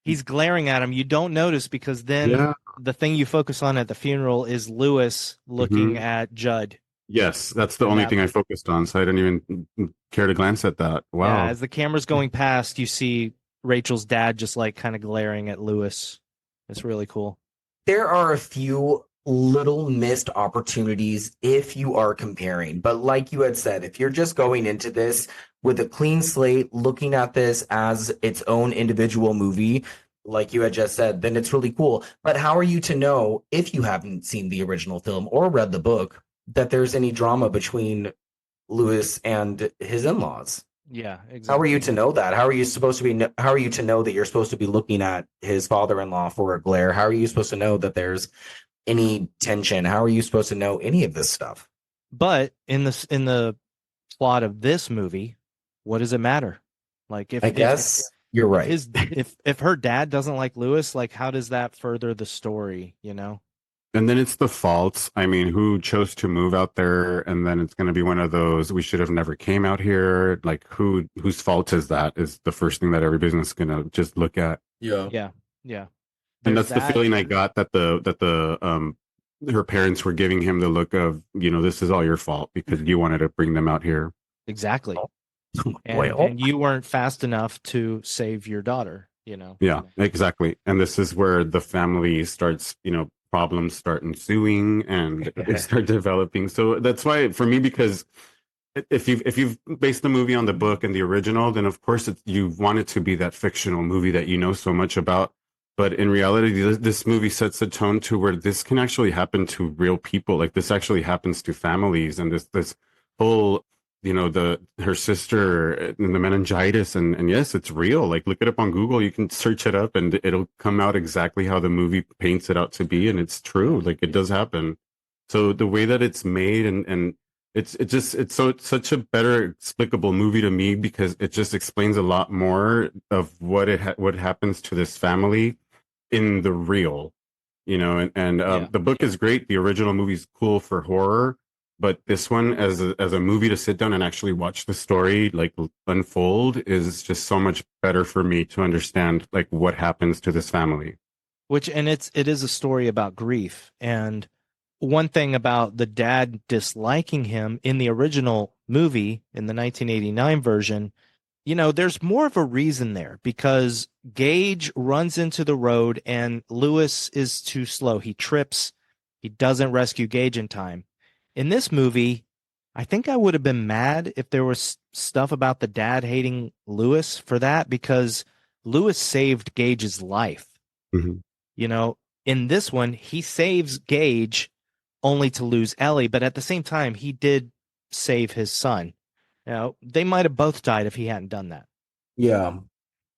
He's glaring at him. You don't notice because then the thing you focus on at the funeral is Lewis looking at Judd. Yes, that's the only thing I focused on, so I didn't even care to glance at that. Wow. Yeah, as the camera's going past, you see Rachel's dad just like kind of glaring at Lewis. It's really cool. There are a few little missed opportunities if you are comparing, but like you had said, if you're just going into this with a clean slate, looking at this as its own individual movie, like you had just said, then it's really cool. But how are you to know, if you haven't seen the original film or read the book, that there's any drama between Lewis and his in-laws? Yeah, exactly. How are you to know that? How are you to know that you're supposed to be looking at his father-in-law for a glare? How are you supposed to know that there's any tension? How are you supposed to know any of this stuff? But in the plot of this movie, what does it matter? Like I guess you're right. If her dad doesn't like Lewis, like how does that further the story, you know? And then it's the faults. I mean, who chose to move out there? And then it's going to be one of those, we should have never came out here. Like whose fault is that is the first thing that everybody's going to just look at. Yeah. And There's that's the that. feeling I got that her parents were giving him the look of, this is all your fault because you wanted to bring them out here. Exactly. Well. And you weren't fast enough to save your daughter, you know? Yeah, exactly. And this is where the family starts, problems start ensuing and they start developing. So that's why for me, because if you've based the movie on the book and the original, then of course you want it to be that fictional movie that you know so much about. But in reality, this movie sets a tone to where this can actually happen to real people. Like this actually happens to families, and this whole, her sister and the meningitis, and yes, it's real. Like look it up on Google. You can search it up, and it'll come out exactly how the movie paints it out to be, and it's true. Like it does happen. So the way that it's made, and it's such a better explicable movie to me because it just explains a lot more of what happens to this family in the real, and the book is great. The original movie's cool for horror, but this one as a movie to sit down and actually watch the story like unfold is just so much better for me to understand like what happens to this family. It is a story about grief. And one thing about the dad disliking him in the original movie, in the 1989 version, there's more of a reason there because Gage runs into the road and Lewis is too slow. He trips. He doesn't rescue Gage in time. In this movie, I think I would have been mad if there was stuff about the dad hating Lewis for that because Lewis saved Gage's life. Mm-hmm. In this one, he saves Gage only to lose Ellie, but at the same time, he did save his son. They might have both died if he hadn't done that. Yeah.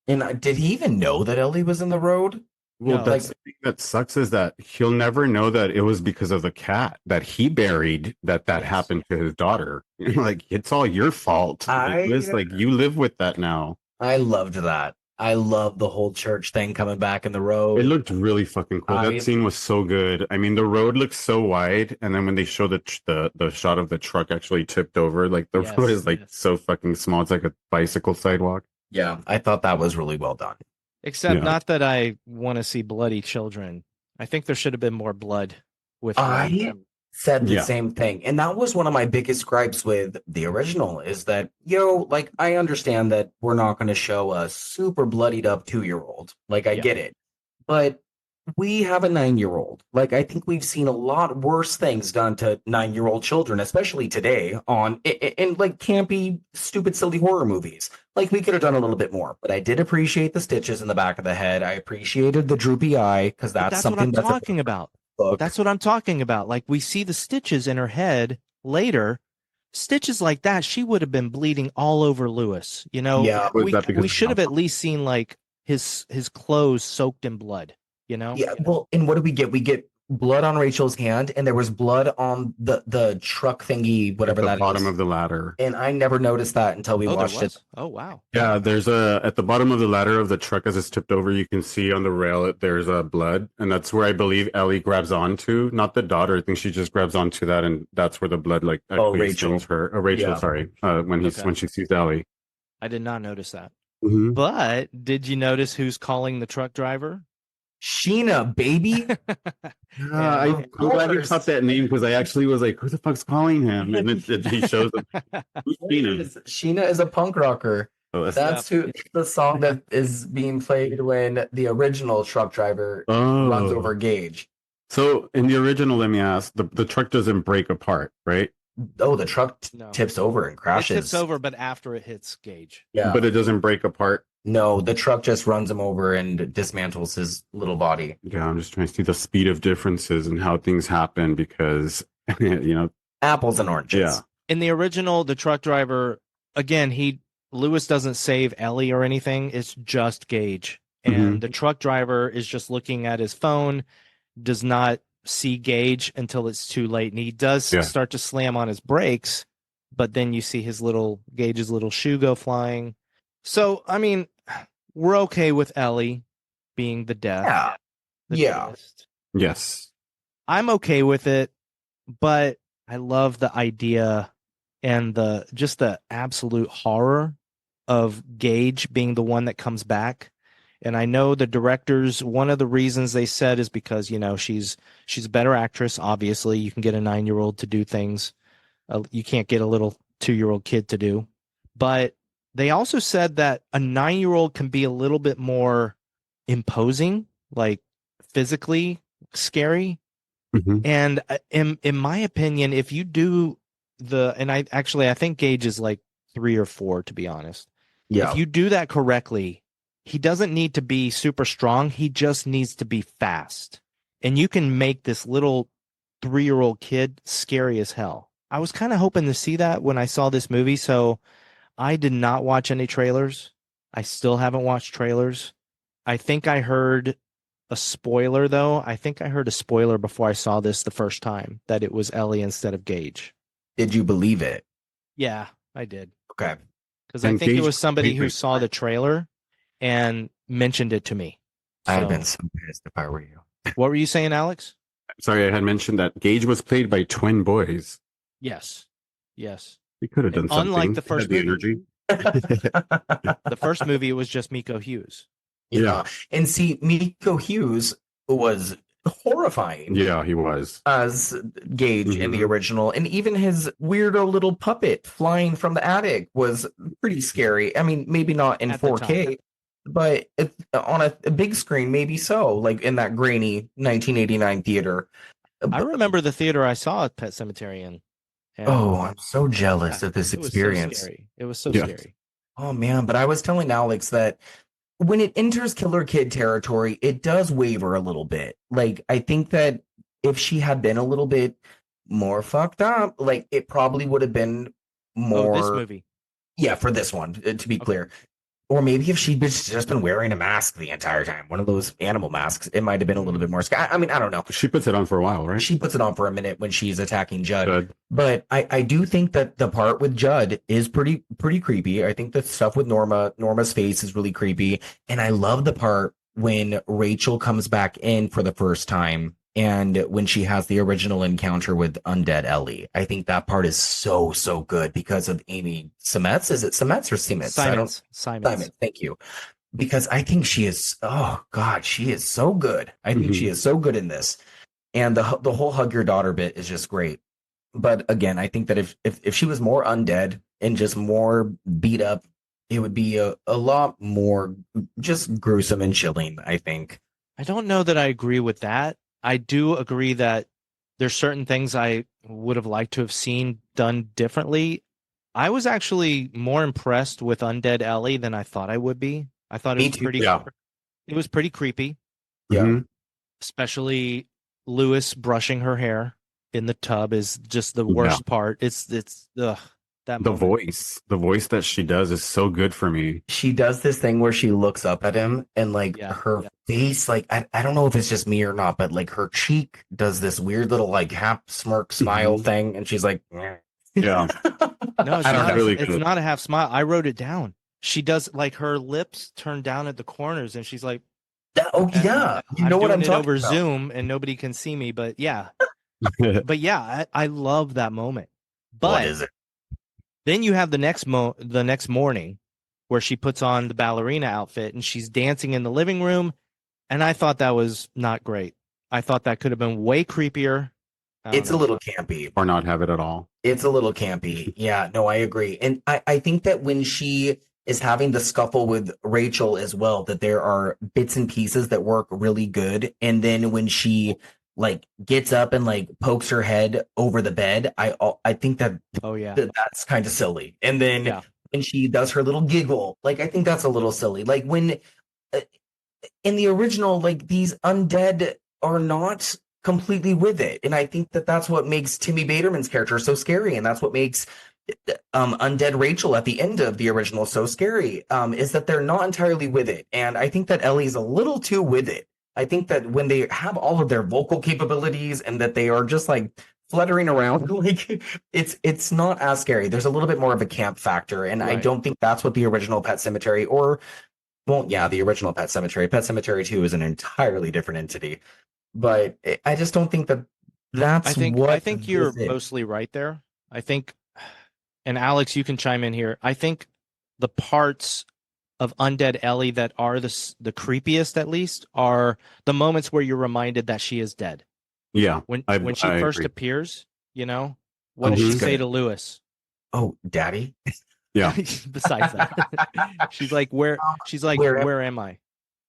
And did he even know that Ellie was in the road? Well, that's the thing that sucks is that he'll never know that it was because of the cat that he buried that happened to his daughter. Like, it's all your fault. It's like, you live with that now. I loved that. I love the whole church thing coming back in the road. It looked really fucking cool. That scene was so good. I mean, the road looks so wide, and then when they show the shot of the truck actually tipped over, like the road is like so fucking small. It's like a bicycle sidewalk. Yeah, I thought that was really well done. Except not that I want to see bloody children. I think there should have been more blood with them. Said the same thing. And that was one of my biggest gripes with the original is that, I understand that we're not going to show a super bloodied up 2-year-old. Like, I get it. But we have a 9-year-old. Like, I think we've seen a lot worse things done to 9-year-old children, especially today in like campy, stupid, silly horror movies. Like, we could have done a little bit more. But I did appreciate the stitches in the back of the head. I appreciated the droopy eye because that's something what I'm talking about. That's what I'm talking about. Like we see the stitches in her head later, stitches like that. She would have been bleeding all over Lewis. Yeah, we should have at least seen like his clothes soaked in blood. Yeah. Well, and what do we get? We get blood on Rachel's hand, and there was blood on the truck thingy, whatever that is. At the bottom of the ladder. And I never noticed that until we watched it. Oh, wow. Yeah, there's at the bottom of the ladder of the truck as it's tipped over, you can see on the rail there's blood, and that's where I believe Ellie grabs onto, not the daughter. I think she just grabs onto that, and that's where the blood Rachel. Her. Rachel, sorry. When she sees Ellie. I did not notice that. Mm-hmm. But did you notice who's calling the truck driver? Sheena, baby. I'm glad you caught that name because I actually was like, who the fuck's calling him? And he shows up. Who's Sheena? Sheena is a punk rocker. That's the song that is being played when the original truck driver runs over Gage. So in the original, let me ask, the truck doesn't break apart, right? Oh, the truck tips over and crashes. It tips over, but after it hits Gage. Yeah. But it doesn't break apart. No, the truck just runs him over and dismantles his little body. Yeah, I'm just trying to see the speed of differences and how things happen because, apples and oranges. Yeah. In the original, the truck driver, again, Lewis doesn't save Ellie or anything. It's just Gage. And the truck driver is just looking at his phone, does not see Gage until it's too late. And he does start to slam on his brakes, but then you see Gage's little shoe go flying. So, I mean, we're okay with Ellie being the death. Yeah. Twist. Yes. I'm okay with it, but I love the idea and the absolute horror of Gage being the one that comes back. And I know the directors, one of the reasons they said is because, she's a better actress. Obviously, you can get a 9-year-old to do things you can't get a little 2-year-old kid to do. But they also said that a 9-year-old can be a little bit more imposing, like physically scary. Mm-hmm. And in my opinion, if you do I think Gage is like 3 or 4, to be honest. Yeah. If you do that correctly, he doesn't need to be super strong. He just needs to be fast. And you can make this little 3-year-old kid scary as hell. I was kind of hoping to see that when I saw this movie. So I did not watch any trailers. I still haven't watched trailers. I think I heard a spoiler, though. I think I heard a spoiler before I saw this the first time, that it was Ellie instead of Gage. Did you believe it? Yeah, I did. Okay. Because I think it was somebody who saw the trailer and mentioned it to me. I'd have been so pissed if I were you. What were you saying, Alex? Sorry, I had mentioned that Gage was played by twin boys. Yes. He could have done something. Unlike the first movie. Energy. The first movie, it was just Miko Hughes. Yeah. And see, Miko Hughes was horrifying. Yeah, he was. As Gage in the original. And even his weirdo little puppet flying from the attic was pretty scary. I mean, maybe not in 4K, but on a big screen, maybe so, like in that grainy 1989 theater. I remember the theater I saw at Pet Sematary in. I'm so jealous of this experience. It was so scary. Oh, man. But I was telling Alex that when it enters Killer Kid territory, it does waver a little bit. Like, I think that if she had been a little bit more fucked up, like, it probably would have been more. Oh, this movie. Yeah, for this one, to be clear. Or maybe if she'd just been wearing a mask the entire time, one of those animal masks, it might have been a little bit more scary. I mean, I don't know. She puts it on for a while, right? She puts it on for a minute when she's attacking Judd. But I do think that the part with Judd is pretty creepy. I think the stuff with Norma's face is really creepy. And I love the part when Rachel comes back in for the first time and when she has the original encounter with Undead Ellie. I think that part is so good because of Amy Seimetz. Is it Seimetz or Seimetz? Seimetz. Thank you. Because I think she is, she is so good. I think she is so good in this. And the whole hug your daughter bit is just great. But again, I think that if she was more undead and just more beat up, it would be a lot more just gruesome and chilling, I think. I don't know that I agree with that. I do agree that there's certain things I would have liked to have seen done differently. I was actually more impressed with Undead Ellie than I thought I would be. I thought it was pretty creepy. Yeah. Especially Lewis brushing her hair in the tub is just the worst part. The voice that she does is so good for me. She does this thing where she looks up at him and her face, like, I don't know if it's just me or not, but like her cheek does this weird little like half smirk smile thing. And she's like, yeah, no, it's not a half smile. I wrote it down. She does, like, her lips turn down at the corners and she's like, you know what I'm talking over about. Zoom and nobody can see me, but yeah. But yeah, I love that moment. But what is it? Then you have the next morning where she puts on the ballerina outfit and she's dancing in the living room. And I thought that was not great. I thought that could have been way creepier. It's a little campy. Or not have it at all. It's a little campy. Yeah, no, I agree. And I think that when she is having the scuffle with Rachel as well, that there are bits and pieces that work really good. And then when she like gets up and like pokes her head over the bed, I think that that's kind of silly. And then when she does her little giggle, like I think that's a little silly. Like when in the original, like these undead are not completely with it, and I think that that's what makes Timmy Baterman's character so scary, and that's what makes undead Rachel at the end of the original so scary. Is that they're not entirely with it, and I think that Ellie's a little too with it. I think that when they have all of their vocal capabilities and that they are just like fluttering around. Like it's not as scary. There's a little bit more of a camp factor, and I Right. don't think that's what the original Pet Sematary or, well, yeah, the original Pet Sematary. Pet Sematary 2 is an entirely different entity, but I just don't think that that's I what think you're this is. mostly right there. I think, and Alex, you can chime in here. I think the parts of Undead Ellie that are the creepiest, at least, are the moments where you're reminded that she is dead. Yeah, When she I first agree. appears, what does she say to Lewis? Oh, Daddy. Yeah, Besides that, she's like, where am I?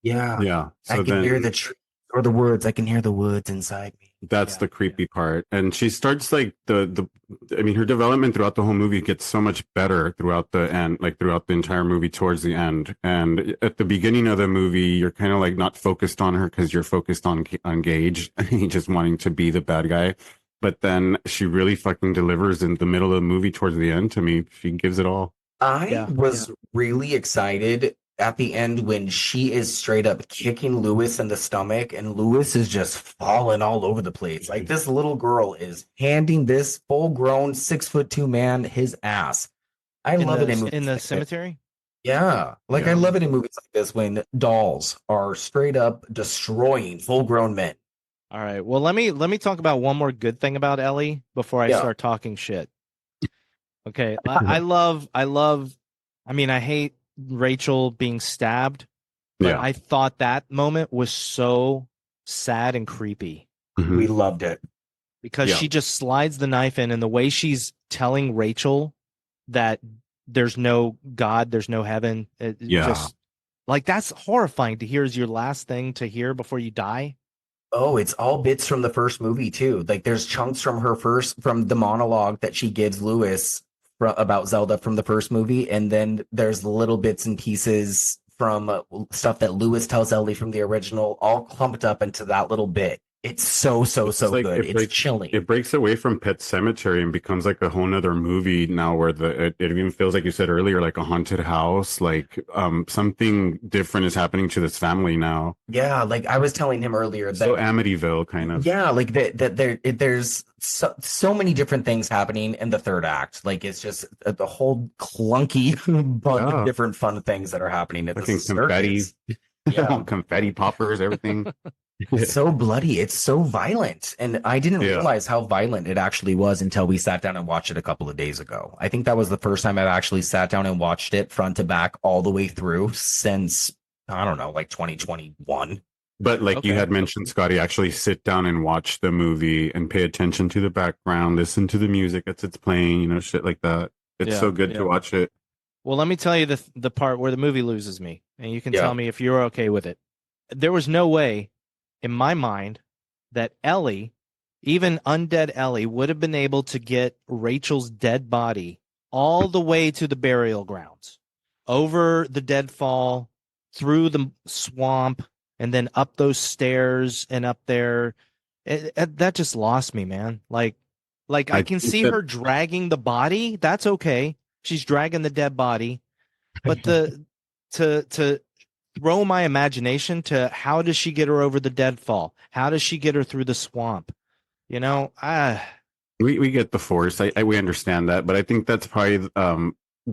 Yeah. yeah. I So can hear then the tree or the woods. I can hear the woods inside me. that's Yeah, the creepy part, and she starts like the. I mean, her development throughout the whole movie gets so much better throughout the end, like throughout the entire movie towards the end. And at the beginning of the movie, you're kind of like not focused on her because you're focused on Gage, just wanting to be the bad guy. But then she really fucking delivers in the middle of the movie towards the end. To me, she gives it all. I was really excited at the end when she is straight up kicking Lewis in the stomach and Lewis is just falling all over the place. Like this little girl is handing this full grown 6'2" man his ass. I love it in movies in the like this. cemetery. Yeah. Like I love it in movies like this when dolls are straight up destroying full grown men. All right. Well, let me talk about one more good thing about Ellie before I Yeah. start talking shit. Okay. I love. I mean, I hate Rachel being stabbed, but Yeah. I thought that moment was so sad and creepy We loved it. because Yeah. she just slides the knife in, and the way she's telling Rachel that there's no God, there's no heaven. Just like that's horrifying to hear as your last thing to hear before you die. Oh, it's all bits from the first movie too. Like there's chunks from from the monologue that she gives Lewis about Zelda from the first movie, and then there's little bits and pieces from stuff that Lewis tells Ellie from the original, all clumped up into that little bit. It's so Like good. It's chilling. It breaks away from Pet Cemetery and becomes like a whole nother movie now, where it even feels like you said earlier, like a haunted house. Like something different is happening to this family now. Yeah, like I was telling him earlier that So Amityville kind of. yeah, like there's so many different things happening in the third act. Like it's just the whole clunky bunch of different fun things that are happening at the confetti, yeah, confetti poppers, everything. It's so bloody. It's so violent. And I didn't realize how violent it actually was until we sat down and watched it a couple of days ago. I think that was the first time I've actually sat down and watched it front to back all the way through since, I don't know, like 2021. But like you had mentioned, Scotty, actually sit down and watch the movie and pay attention to the background, listen to the music as it's playing, shit like that. It's so good to watch it. Well, let me tell you the part where the movie loses me, and you can tell me if you're okay with it. There was no way in my mind that Ellie, even undead Ellie, would have been able to get Rachel's dead body all the way to the burial grounds, over the deadfall, through the swamp, and then up those stairs and up there. That just lost me, man. Like I can see her dragging the body. That's okay. She's dragging the dead body, but to throw my imagination to how does she get her over the deadfall? How does she get her through the swamp? We get the force. We understand that, but I think that's probably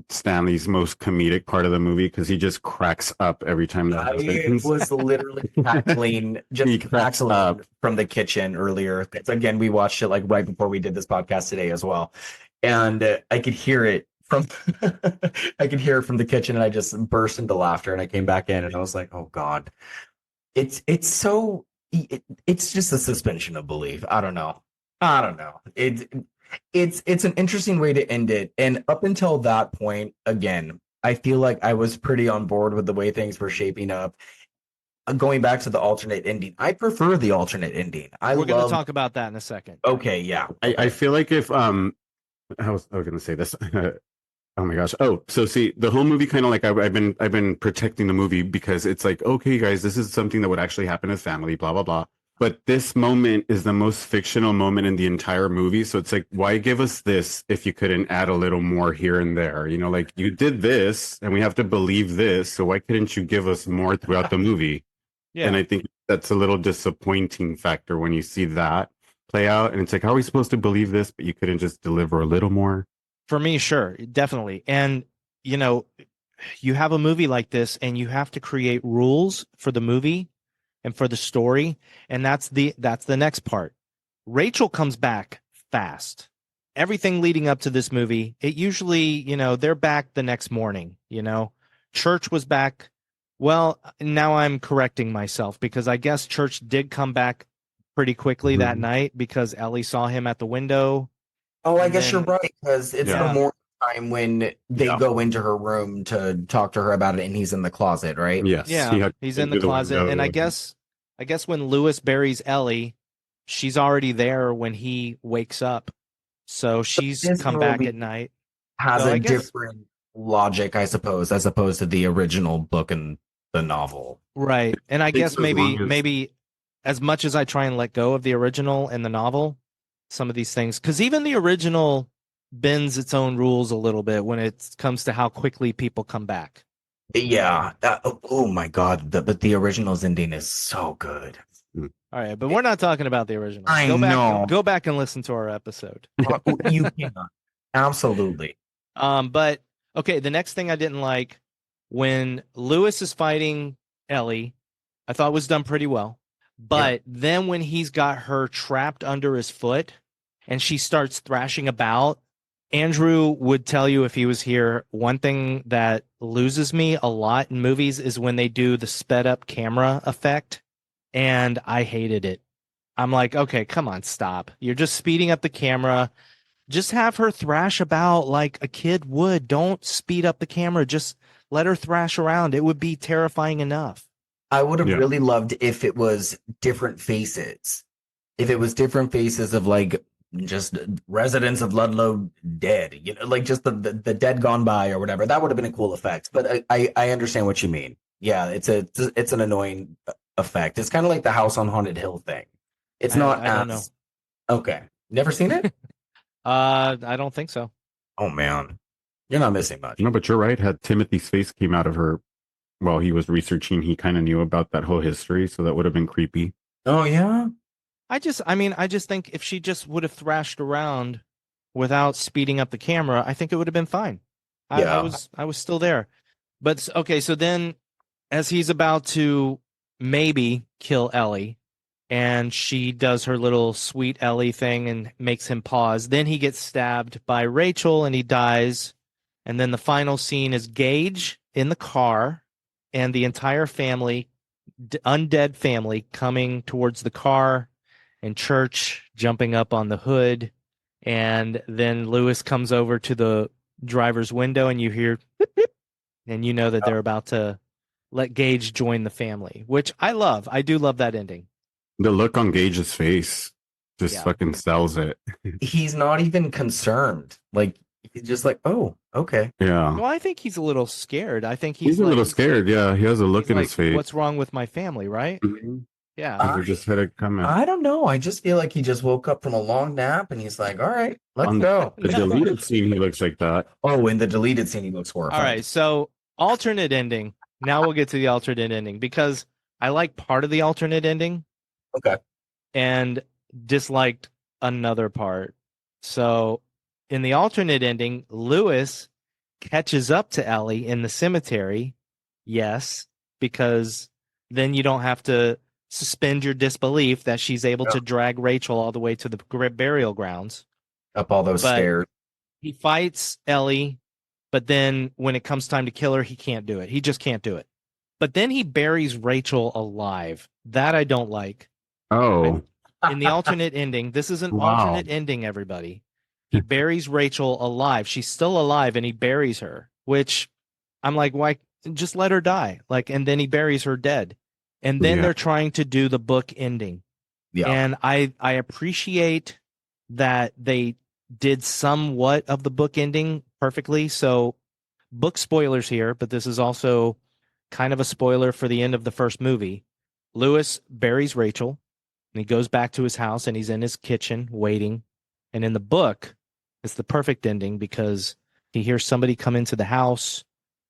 Stanley's most comedic part of the movie because he just cracks up every time that happens. I was literally cackling, from the kitchen earlier. Again, we watched it like right before we did this podcast today as well, and I could hear it from the kitchen, and I just burst into laughter. And I came back in, and I was like, "Oh God, it's just a suspension of belief." I don't know. It's an interesting way to end it. And up until that point, again, I feel like I was pretty on board with the way things were shaping up. Going back to the alternate ending, I prefer the alternate ending. We're going to talk about that in a second. Okay, yeah. I feel like if I was going to say this. Oh my gosh. Oh, so see, the whole movie kind of like I've been protecting the movie because it's like, okay, guys, this is something that would actually happen to family, blah, blah, blah. But this moment is the most fictional moment in the entire movie. So it's like, why give us this if you couldn't add a little more here and there? Like you did this and we have to believe this. So why couldn't you give us more throughout the movie? Yeah. And I think that's a little disappointing factor when you see that. play out, and it's like, how are we supposed to believe this? But you couldn't just deliver a little more. For me, sure, definitely. And you know, you have a movie like this, and you have to create rules for the movie and for the story, and that's the next part. Rachel comes back fast. Everything leading up to this movie, it usually, you know, they're back the next morning, you know. Church was back. Well, now I'm correcting myself because I guess Church did come back pretty quickly that night because Ellie saw him at the window. Oh, I And guess then- you're right, because it's the morning time when they go into her room to talk to her about it, and he's in the closet, right? Yes. Yeah, he's in the closet. And I guess when Lewis buries Ellie, she's already there when he wakes up. So she's this come back movie at night. Has So a I guess- different logic, I suppose, as opposed to the original book and the novel. Right. And I think guess so, as long as- maybe as much as I try and let go of the original and the novel, some of these things, because even the original bends its own rules a little bit when it comes to how quickly people come back. Yeah. Oh my God. But the original's ending is so good. All right, but we're not talking about the original. I Go back, know. Go back and listen to our episode. You cannot. Absolutely. But okay, the next thing I didn't like when Lewis is fighting Ellie, I thought was done pretty well. But then when he's got her trapped under his foot and she starts thrashing about, Andrew would tell you if he was here, one thing that loses me a lot in movies is when they do the sped up camera effect. And I hated it. I'm like, okay, come on, stop. You're just speeding up the camera. Just have her thrash about like a kid would. Don't speed up the camera. Just let her thrash around. It would be terrifying enough. I would have really loved if it was different faces. If it was different faces of like just residents of Ludlow dead, you know, like just the dead gone by or whatever. That would have been a cool effect. But I understand what you mean. Yeah, it's an annoying effect. It's kind of like the House on Haunted Hill thing. It's not I don't know. Okay. Never seen it? I don't think so. Oh man. You're not missing much. No, but you're right. Had Timothy's face came out of her while he was researching, he kind of knew about that whole history, so that would have been creepy. Oh yeah. I just think if she just would have thrashed around without speeding up the camera, I think it would have been fine. I was still there. But okay, so then as he's about to maybe kill Ellie, and she does her little sweet Ellie thing and makes him pause, then he gets stabbed by Rachel and he dies. And then the final scene is Gage in the car and the entire family, undead family, coming towards the car, and Church jumping up on the hood. And then Lewis comes over to the driver's window and you hear beep, beep, and you know that they're about to let Gage join the family, which I love. I do love that ending. The look on Gage's face just fucking sells it. He's not even concerned. Like he's just like, oh, okay. Yeah. Well, I think he's a little scared. I think He's a little scared. Yeah, he has a look in his face. What's wrong with my family, right? Mm-hmm. Yeah. He just had it come out. I don't know. I just feel like he just woke up from a long nap and he's like, all right, let's On go. the deleted scene, he looks like that. Oh, in the deleted scene, he looks horrified. All right. So alternate ending. Now we'll get to the alternate ending because I like part of the alternate ending. Okay. And disliked another part. So in the alternate ending, Lewis catches up to Ellie in the cemetery. Yes, because then you don't have to suspend your disbelief that she's able to drag Rachel all the way to the burial grounds. Up all those stairs. He fights Ellie, but then when it comes time to kill her, he can't do it. He just can't do it. But then he buries Rachel alive. That I don't like. Oh. In the alternate ending, this is an alternate ending, everybody. He buries Rachel alive. She's still alive and he buries her, which I'm like, why? Just let her die. Like, and then he buries her dead. And then they're trying to do the book ending. Yeah. And I appreciate that they did somewhat of the book ending perfectly. So book spoilers here, but this is also kind of a spoiler for the end of the first movie. Lewis buries Rachel. And he goes back to his house and he's in his kitchen waiting. And in the book, it's the perfect ending because he hears somebody come into the house,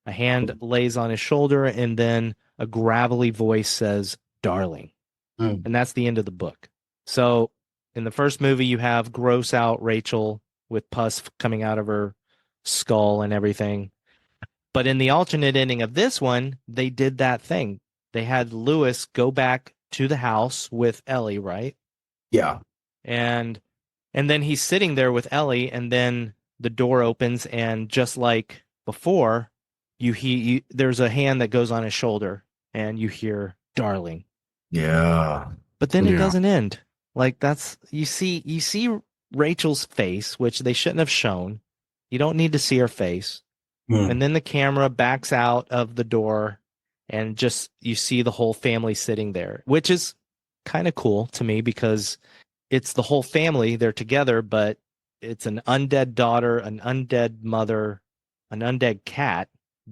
a hand lays on his shoulder, and then a gravelly voice says, "Darling." And that's the end of the book. So In the first movie, you have gross out Rachel with pus coming out of her skull and everything. But in the alternate ending of this one, they did that thing. They had Lewis go back to the house with Ellie, right? Yeah. And then he's sitting there with Ellie, and then the door opens, and just like before, there's a hand that goes on his shoulder, and you hear "darling." Yeah. But then it doesn't end. Like you see Rachel's face, which they shouldn't have shown. You don't need to see her face. And then the camera backs out of the door, and just you see the whole family sitting there, which is kind of cool to me because it's the whole family. They're together, but it's an undead daughter, an undead mother, an undead cat,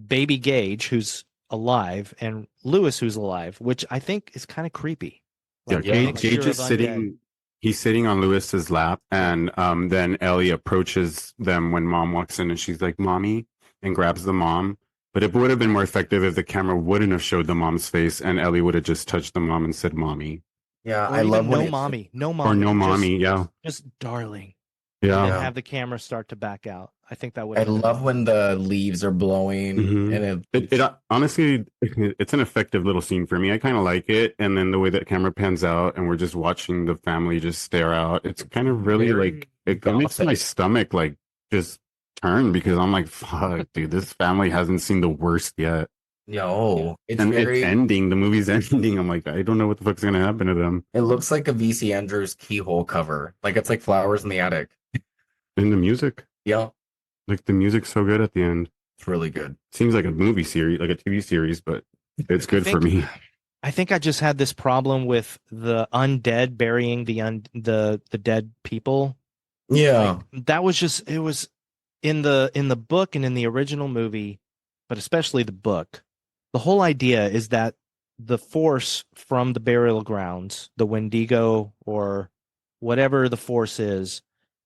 baby Gage, who's alive, and Lewis, who's alive, which I think is kind of creepy. Like, Gage is sitting. He's sitting on Lewis's lap, and then Ellie approaches them when Mom walks in, and she's like, "Mommy," and grabs the mom. But it would have been more effective if the camera wouldn't have showed the mom's face, and Ellie would have just touched the mom and said, "Mommy." Yeah, or I love when no mommy, no mommy, or no mommy, just darling. Yeah. And then have the camera start to back out. I think that would. I love when the leaves are blowing, and it honestly, it's an effective little scene for me. I kind of like it, and then the way that camera pans out, and we're just watching the family just stare out. It's kind of really like it makes my stomach like just turn because I'm like, fuck, dude, this family hasn't seen the worst yet. It's ending. The movie's ending. I'm like, I don't know what the fuck's gonna happen to them. It looks like a VC Andrews Keyhole cover. Like it's like Flowers in the Attic. And the music. Yeah. Like the music's so good at the end. It's really good. Seems like a movie series, like a TV series, but it's good for me. I think I just had this problem with the undead burying the dead people. Yeah. Like, that was just, it was in the book and in the original movie, but especially the book. The whole idea is that the force from the burial grounds, the Wendigo or whatever the force is,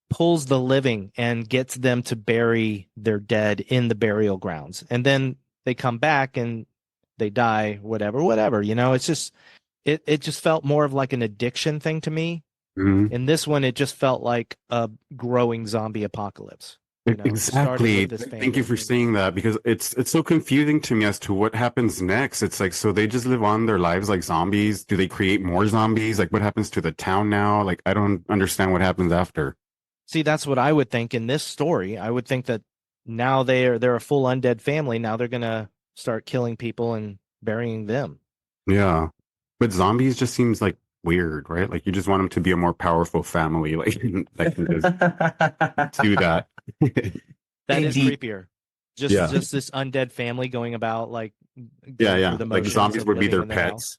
pulls the living and gets them to bury their dead in the burial grounds. And then they come back and they die, whatever. You know, it's just, it just felt more of like an addiction thing to me. Mm-hmm. In this one, it just felt like a growing zombie apocalypse. You know, exactly. Thank you for saying that because it's so confusing to me as to what happens next. It's like, so they just live on their lives like zombies. Do they create more zombies? Like what happens to the town now? Like, I don't understand what happens after. See, that's what I would think in this story. I would think that now they're a full undead family. Now they're going to start killing people and burying them. Yeah. But zombies just seems like weird, right? Like you just want them to be a more powerful family. Like that can just do that. That is creepier. Just this undead family going about like the like zombies would be their pets.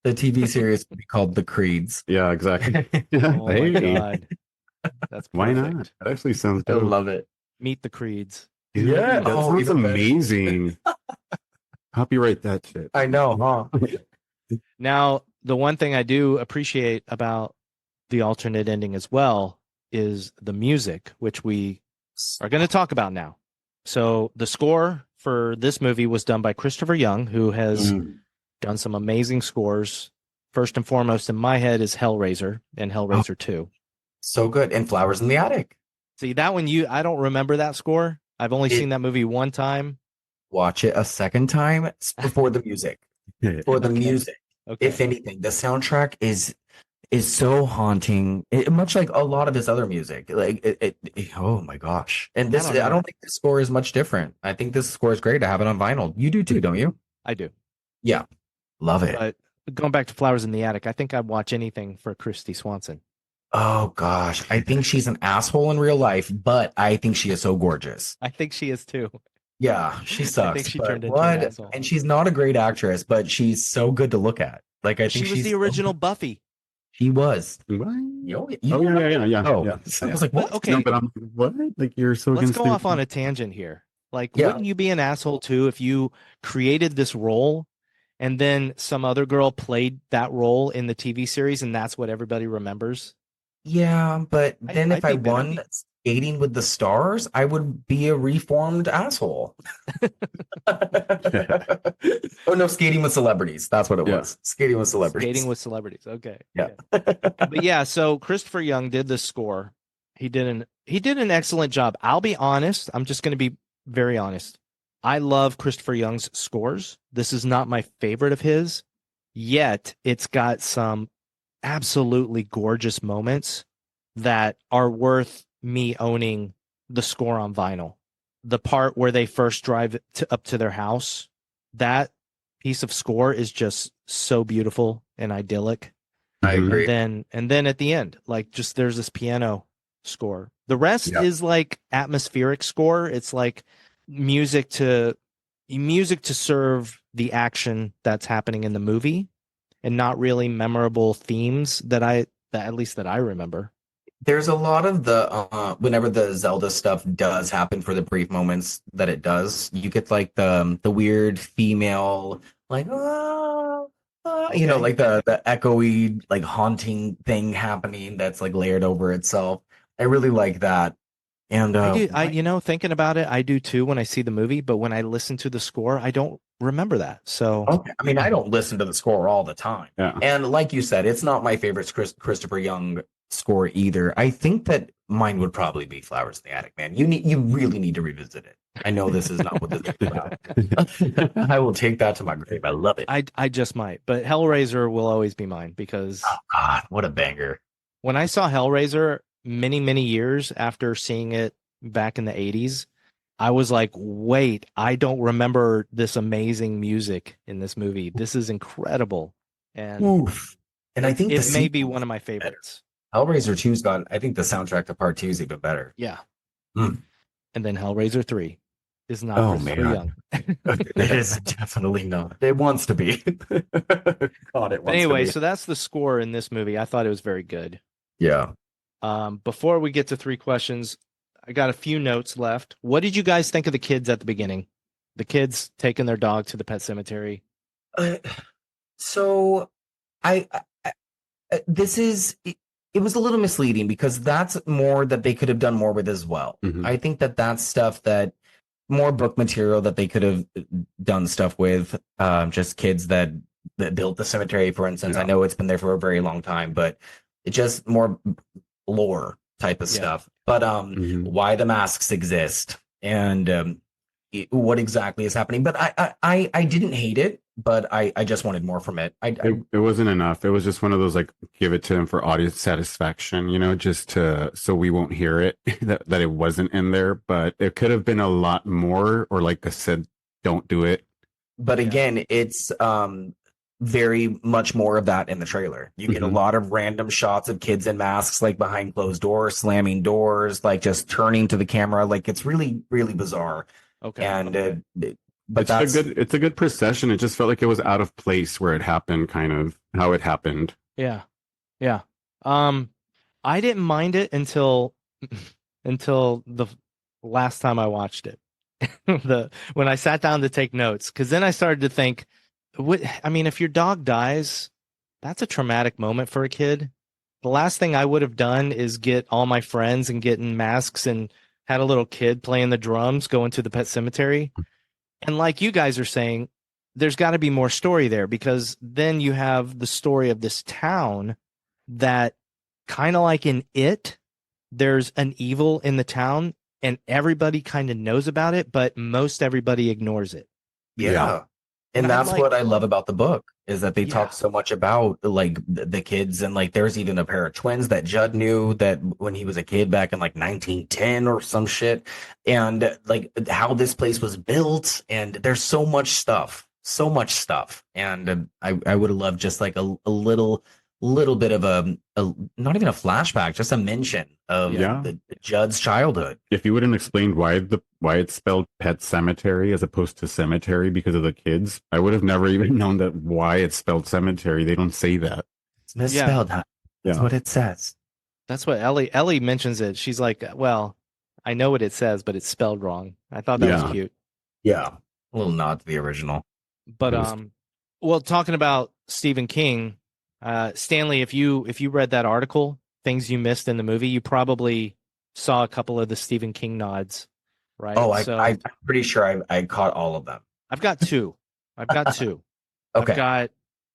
The TV series would be called The Creeds. Yeah, exactly. Oh my God. That's perfect. Why not? That actually sounds dope. I love it. Meet the Creeds. Yeah, that sounds amazing. Copyright that shit. I know, huh? Now, the one thing I do appreciate about the alternate ending as well is the music, which we are going to talk about now. So the score for this movie was done by Christopher Young, who has done some amazing scores. First and foremost in my head is Hellraiser and Hellraiser 2. So good. And Flowers in the Attic. See, that one, I don't remember that score. I've only seen that movie one time. Watch it a second time for the music. For the music. Okay. If anything, the soundtrack is so haunting. Much like a lot of his other music. Like oh my gosh. And this, I don't think the score is much different. I think this score is great. I have it on vinyl. You do too, don't you? I do. Yeah. Love it. But going back to Flowers in the Attic, I think I'd watch anything for Christy Swanson. Oh gosh, I think she's an asshole in real life, but I think she is so gorgeous. I think she is too. Yeah, she sucks. I think she turned into an asshole. And she's not a great actress, but she's so good to look at. Like I think she was the original Buffy. She was. What? Yeah. Oh yeah. Oh, yeah. I was like, what? Okay, no, but I'm what? Like you're so. Let's go off on a tangent here. Like, wouldn't you be an asshole too if you created this role and then some other girl played that role in the TV series and that's what everybody remembers? Yeah, but then if I won Skating with the Stars, I would be a reformed asshole. Oh no, Skating with Celebrities. That's what it was. Skating with Celebrities. Skating with Celebrities. Okay. Yeah. But yeah, so Christopher Young did the score. He did an excellent job. I'll be honest. I'm just going to be very honest. I love Christopher Young's scores. This is not my favorite of his, yet it's got some absolutely gorgeous moments that are worth me owning the score on vinyl. The part where they first drive up to their house, that piece of score is just so beautiful and idyllic. I agree. And then at the end, like, just there's this piano score. The rest is like atmospheric score. It's like music to serve the action that's happening in the movie, and not really memorable themes that at least that I remember. There's a lot of the whenever the Zelda stuff does happen, for the brief moments that it does, you get like the weird female, like you know, like the echoey, like haunting thing happening that's like layered over itself. I really like that. And you know, thinking about it, I do too when I see the movie, but when I listen to the score, I don't remember that. So okay. I mean, I don't listen to the score all the time. Yeah. And like you said, it's not my favorite Christopher Young score either. I think that mine would probably be Flowers in the Attic, man. You really need to revisit it. I know this is not what this is about. I will take that to my grave. I love it. I just might, but Hellraiser will always be mine, because oh God, what a banger. When I saw Hellraiser many years after seeing it back in the 80s, I was like, wait, I don't remember this amazing music in this movie. This is incredible. And oof. And I think it may be one of my favorites. Hellraiser 2's got, I think the soundtrack to part 2 is even better. Yeah. Mm. And then Hellraiser 3 is not Christopher Young. It is definitely not. It wants to be. God, it wants anyway, to be. So that's the score in this movie. I thought it was very good. Yeah. Before we get to 3 questions, I got a few notes left. What did you guys think of the kids at the beginning? The kids taking their dog to the pet cemetery. So this is, it was a little misleading, because that's more that they could have done more with as well. Mm-hmm. I think that that's stuff that more book material that they could have done stuff with. Just kids that built the cemetery, for instance. I know it's been there for a very long time, but it's just more lore type of stuff. But why the masks exist, and what exactly is happening. But I didn't hate it, but I just wanted more from it. It wasn't enough. It was just one of those, like, give it to them for audience satisfaction, you know, just so we won't hear it, that it wasn't in there. But it could have been a lot more, or like I said, don't do it. But again, it's very much more of that in the trailer. You get a lot of random shots of kids in masks, like behind closed doors, slamming doors, like just turning to the camera. Like, it's really, really bizarre. Okay. And but it's a good procession. It just felt like it was out of place where it happened, kind of how it happened. Yeah. I didn't mind it until the last time I watched it. When I sat down to take notes, because then I started to think, if your dog dies, that's a traumatic moment for a kid. The last thing I would have done is get all my friends and get in masks and had a little kid playing the drums going to the pet cemetery. And like you guys are saying, there's got to be more story there, because then you have the story of this town that, kind of like in It, there's an evil in the town and everybody kind of knows about it, but most everybody ignores it. Yeah. And that's what I love about the book, is that they talk so much about, like, the kids, and like there's even a pair of twins that Judd knew that when he was a kid back in like 1910 or some shit, and like how this place was built, and there's so much stuff, and I would have loved just like a little bit of a not even a flashback, just a mention of the Judd's childhood. If you wouldn't explained why it's spelled Pet Cemetery as opposed to cemetery because of the kids, I would have never even known that why it's spelled cemetery. They don't say that. It's misspelled. Yeah. That's what it says. That's what Ellie mentions it. She's like, well, I know what it says, but it's spelled wrong. I thought that was cute. Yeah. A little nod to the original. But well, talking about Stephen King, Stanley, if you read that article, Things You Missed in the Movie, you probably saw a couple of the Stephen King nods, right? Oh, So I'm pretty sure I caught all of them. I've got two. Okay.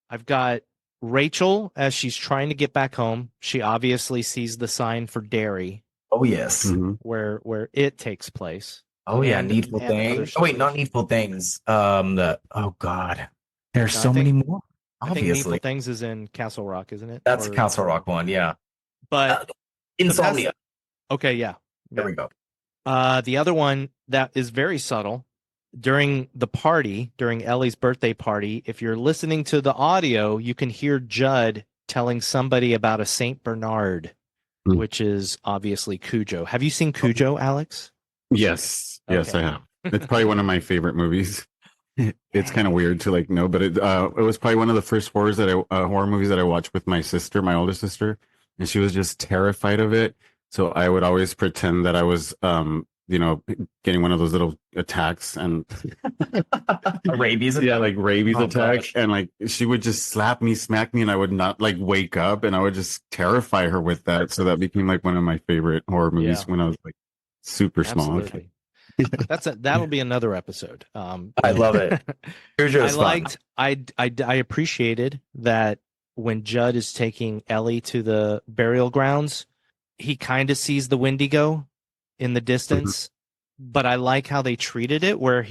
I've got Rachel as she's trying to get back home. She obviously sees the sign for Derry. Oh, yes. Where it takes place. Oh, yeah. And- Needful and other Things. Oh, wait, not stores. Needful Things. Oh, God. There's No, so I think- many more. I think Needful Obviously. Things is in Castle Rock, isn't it? That's Or- the Castle Rock one. Yeah. But Insomnia. okay, yeah. There we go. The other one that is very subtle during the party, during Ellie's birthday party, if you're listening to the audio, you can hear Judd telling somebody about a Saint Bernard, which is obviously Cujo. Have you seen Cujo, Alex? Yes, Okay. I have. It's probably one of my favorite movies. It's kind of weird to like know, but it was probably one of the first horror movies that I watched with my sister, my older sister, and she was just terrified of it. So I would always pretend that I was getting one of those little attacks and A rabies attack? yeah, like rabies Oh, attack, gosh. and like she would just slap me, smack me, and I would not like wake up, and I would just terrify her with that. So that became like one of my favorite horror movies when I was like super small. Absolutely. That'll be another episode. I love it. I appreciated that when Judd is taking Ellie to the burial grounds, he kind of sees the Wendigo in the distance, but I like how they treated it where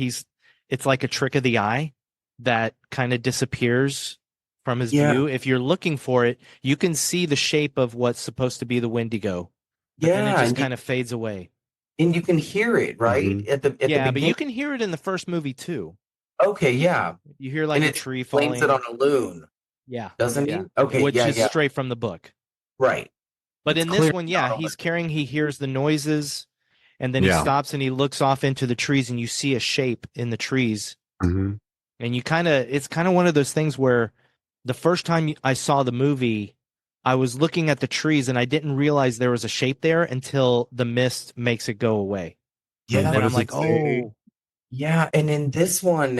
it's like a trick of the eye that kind of disappears from his view. If you're looking for it, you can see the shape of what's supposed to be the Wendigo. But then it just kind of fades away. And you can hear it, right? At the beginning. But you can hear it in the first movie too. Okay, yeah. You hear like a tree falling. Blames it on a loon. Yeah. Doesn't he? Yeah. Okay, Which is straight from the book. Right. But in this one, he hears the noises, and then he stops and he looks off into the trees, and you see a shape in the trees. Mm-hmm. And it's kind of one of those things where the first time I saw the movie, I was looking at the trees and I didn't realize there was a shape there until the mist makes it go away. Yeah. And then I'm like, oh. Yeah, and in this one,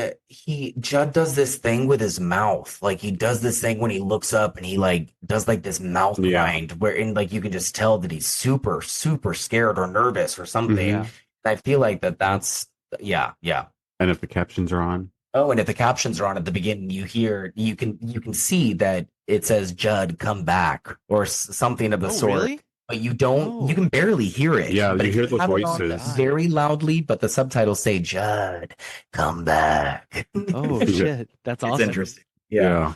Judd does this thing with his mouth. Like he does this thing when he looks up and he like does like this mouth grind wherein like you can just tell that he's super, super scared or nervous or something. Yeah. I feel like that's yeah. And if the captions are on. Oh, and if the captions are on at the beginning, you can see that it says Judd come back or something of the sort. Really? But you don't. You can barely hear it. Yeah, but you hear the have it on voices very loudly. But the subtitles say Judd come back. Oh shit, that's awesome. It's interesting. Yeah.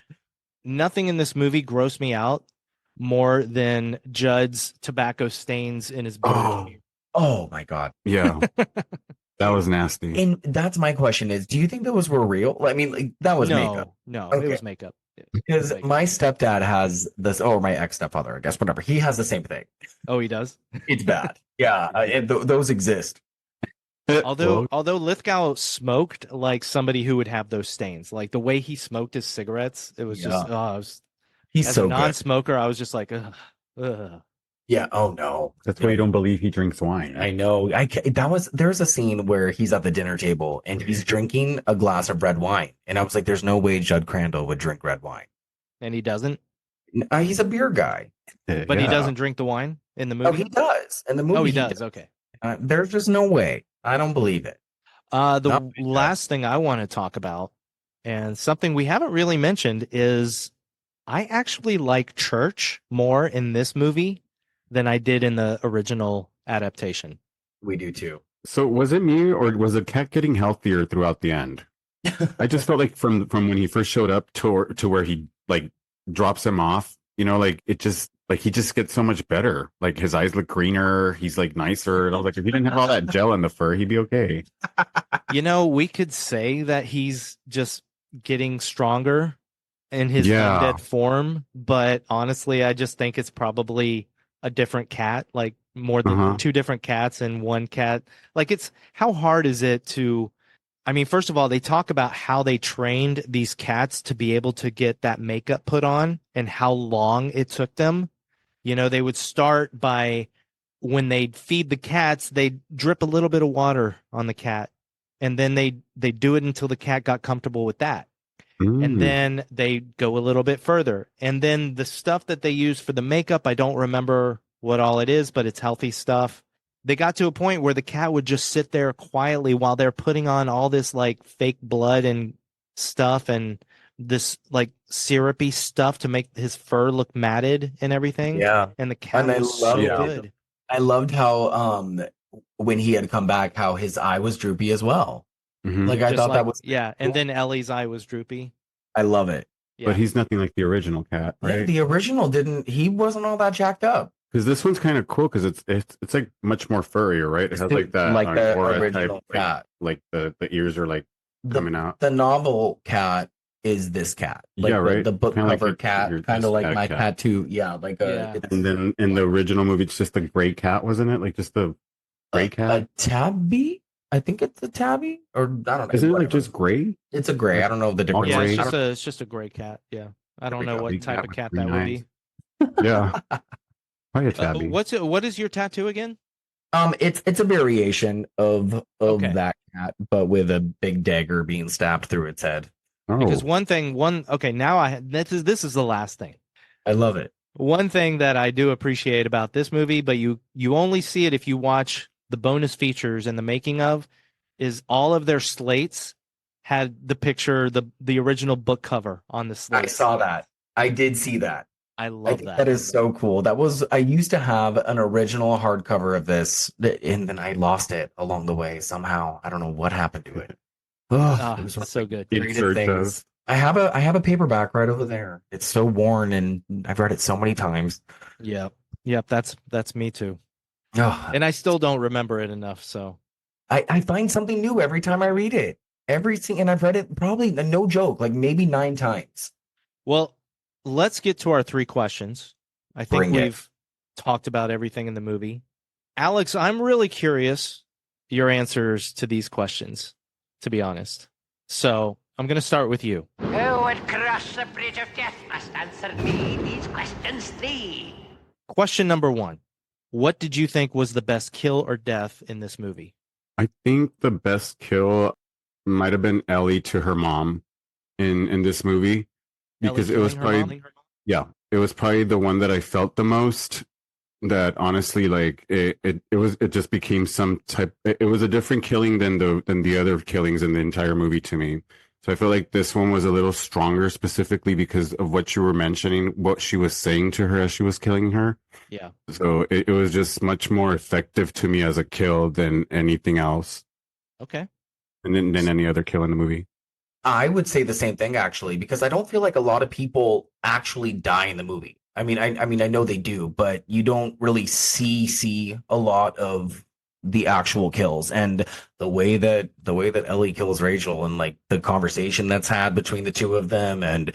Nothing in this movie grossed me out more than Judd's tobacco stains in his boot. Oh my god. Yeah. That was nasty. And that's my question is, do you think those were real? I mean, like, that was makeup. No, Okay. it was makeup. Because my stepdad has this, or my ex-stepfather, I guess, whatever. He has the same thing. Oh, he does? It's bad. Yeah, and those exist. Although Lithgow smoked like somebody who would have those stains. Like the way he smoked his cigarettes, it was just, he's as so a good. non-smoker, I was just like, ugh. Yeah. Oh no. That's why you don't believe he drinks wine. I know. There's a scene where he's at the dinner table and he's drinking a glass of red wine, and I was like, "There's no way Judd Crandall would drink red wine." And he doesn't. He's a beer guy, but he doesn't drink the wine in the movie. Oh, he does in the movie. Oh, he does. Okay. There's just no way. I don't believe it. The last thing I want to talk about, and something we haven't really mentioned, is I actually like church more in this movie than I did in the original adaptation. We do too. So was it me or was the cat getting healthier throughout the end? I just felt like from when he first showed up to where he like drops him off, like it just like he just gets so much better. Like his eyes look greener, he's like nicer. And I was like, if he didn't have all that gel in the fur, he'd be okay. We could say that he's just getting stronger in his undead form, but honestly, I just think it's probably a different cat, like more than two different cats and one cat. Like how hard is it to, first of all, they talk about how they trained these cats to be able to get that makeup put on and how long it took them. They would start by, when they'd feed the cats, they'd drip a little bit of water on the cat. And then they do it until the cat got comfortable with that. And then they go a little bit further. And then the stuff that they use for the makeup, I don't remember what all it is, but it's healthy stuff. they got to a point where the cat would just sit there quietly while they're putting on all this like fake blood and stuff and this like syrupy stuff to make his fur look matted and everything. Yeah. And the cat And I was so loved good. I loved how when he had come back, how his eye was droopy as well. Like I Just thought like, that was yeah. And then Ellie's eye was droopy. I love it. Yeah. But he's nothing like the original cat, Yeah, right? the original he wasn't all that jacked up. Because this one's kind of cool because it's like much more furrier, right? It has like that Like the Angora original type, cat. like the ears are like coming out. The novel cat is this cat. Like Yeah, right. The book Kinda like cover your cat, kind just of like cat my cat. tattoo. Yeah, like And then in the original movie, it's just the gray cat, wasn't it? Like just the gray cat. a tabby. I think it's a tabby, or I don't know. Isn't it like whatever. just gray? It's a gray. I don't know the difference. Yeah, gray. it's just a gray cat. Yeah. I don't know go. what Big type cat of with cat green that would eyes. be. Yeah. Probably a tabby. What is your tattoo again? It's a variation of Okay. that cat, but with a big dagger being stabbed through its head. Oh. Because okay, now this is the last thing. I love it. One thing that I do appreciate about this movie, but you only see it if you watch the bonus features and the making of, is all of their slates had the picture, the original book cover on the slate. I saw that. I did see that. I love that. That is so cool. I used to have an original hardcover of this, and then I lost it along the way somehow. I don't know what happened to it. Oh, it was so good. greatest things. I have a paperback right over there. It's so worn, and I've read it so many times. Yep. That's me too. Oh, And I still don't remember it enough. So I find something new every time I read it. And I've read it probably, no joke, like maybe 9 times. Well, let's get to our 3 questions. I think Bring it. we've talked about everything in the movie. Alex, I'm really curious your answers to these questions, to be honest. So I'm going to start with you. Who would cross the bridge of death must answer me these questions 3. Question number 1. What did you think was the best kill or death in this movie? I think the best kill might have been Ellie to her mom in this movie, because it was probably it was probably the one that I felt the most. That honestly, like it just became some type. It was a different killing than the other killings in the entire movie to me. So I feel like this one was a little stronger, specifically because of what you were mentioning, what she was saying to her as she was killing her. Yeah. So it was just much more effective to me as a kill than anything else. Okay. And than any other kill in the movie. I would say the same thing, actually, because I don't feel like a lot of people actually die in the movie. I mean, I know they do, but you don't really see a lot of the actual kills, and the way that Ellie kills Rachel, and like the conversation that's had between the two of them, and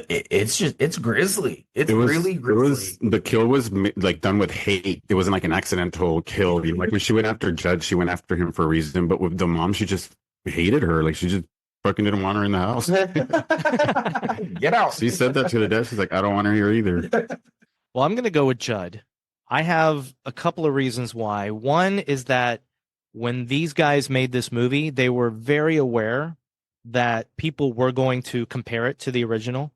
it's grisly. It's really grisly. The kill was like done with hate. It wasn't like an accidental kill. You know, like when she went after Judge, she went after him for a reason, but with the mom, she just hated her. Like she just fucking didn't want her in the house. Get out. She said that to the dad. She's like, I don't want her here either. Well, I'm going to go with Judd. I have a couple of reasons why. One is that when these guys made this movie, they were very aware that people were going to compare it to the original,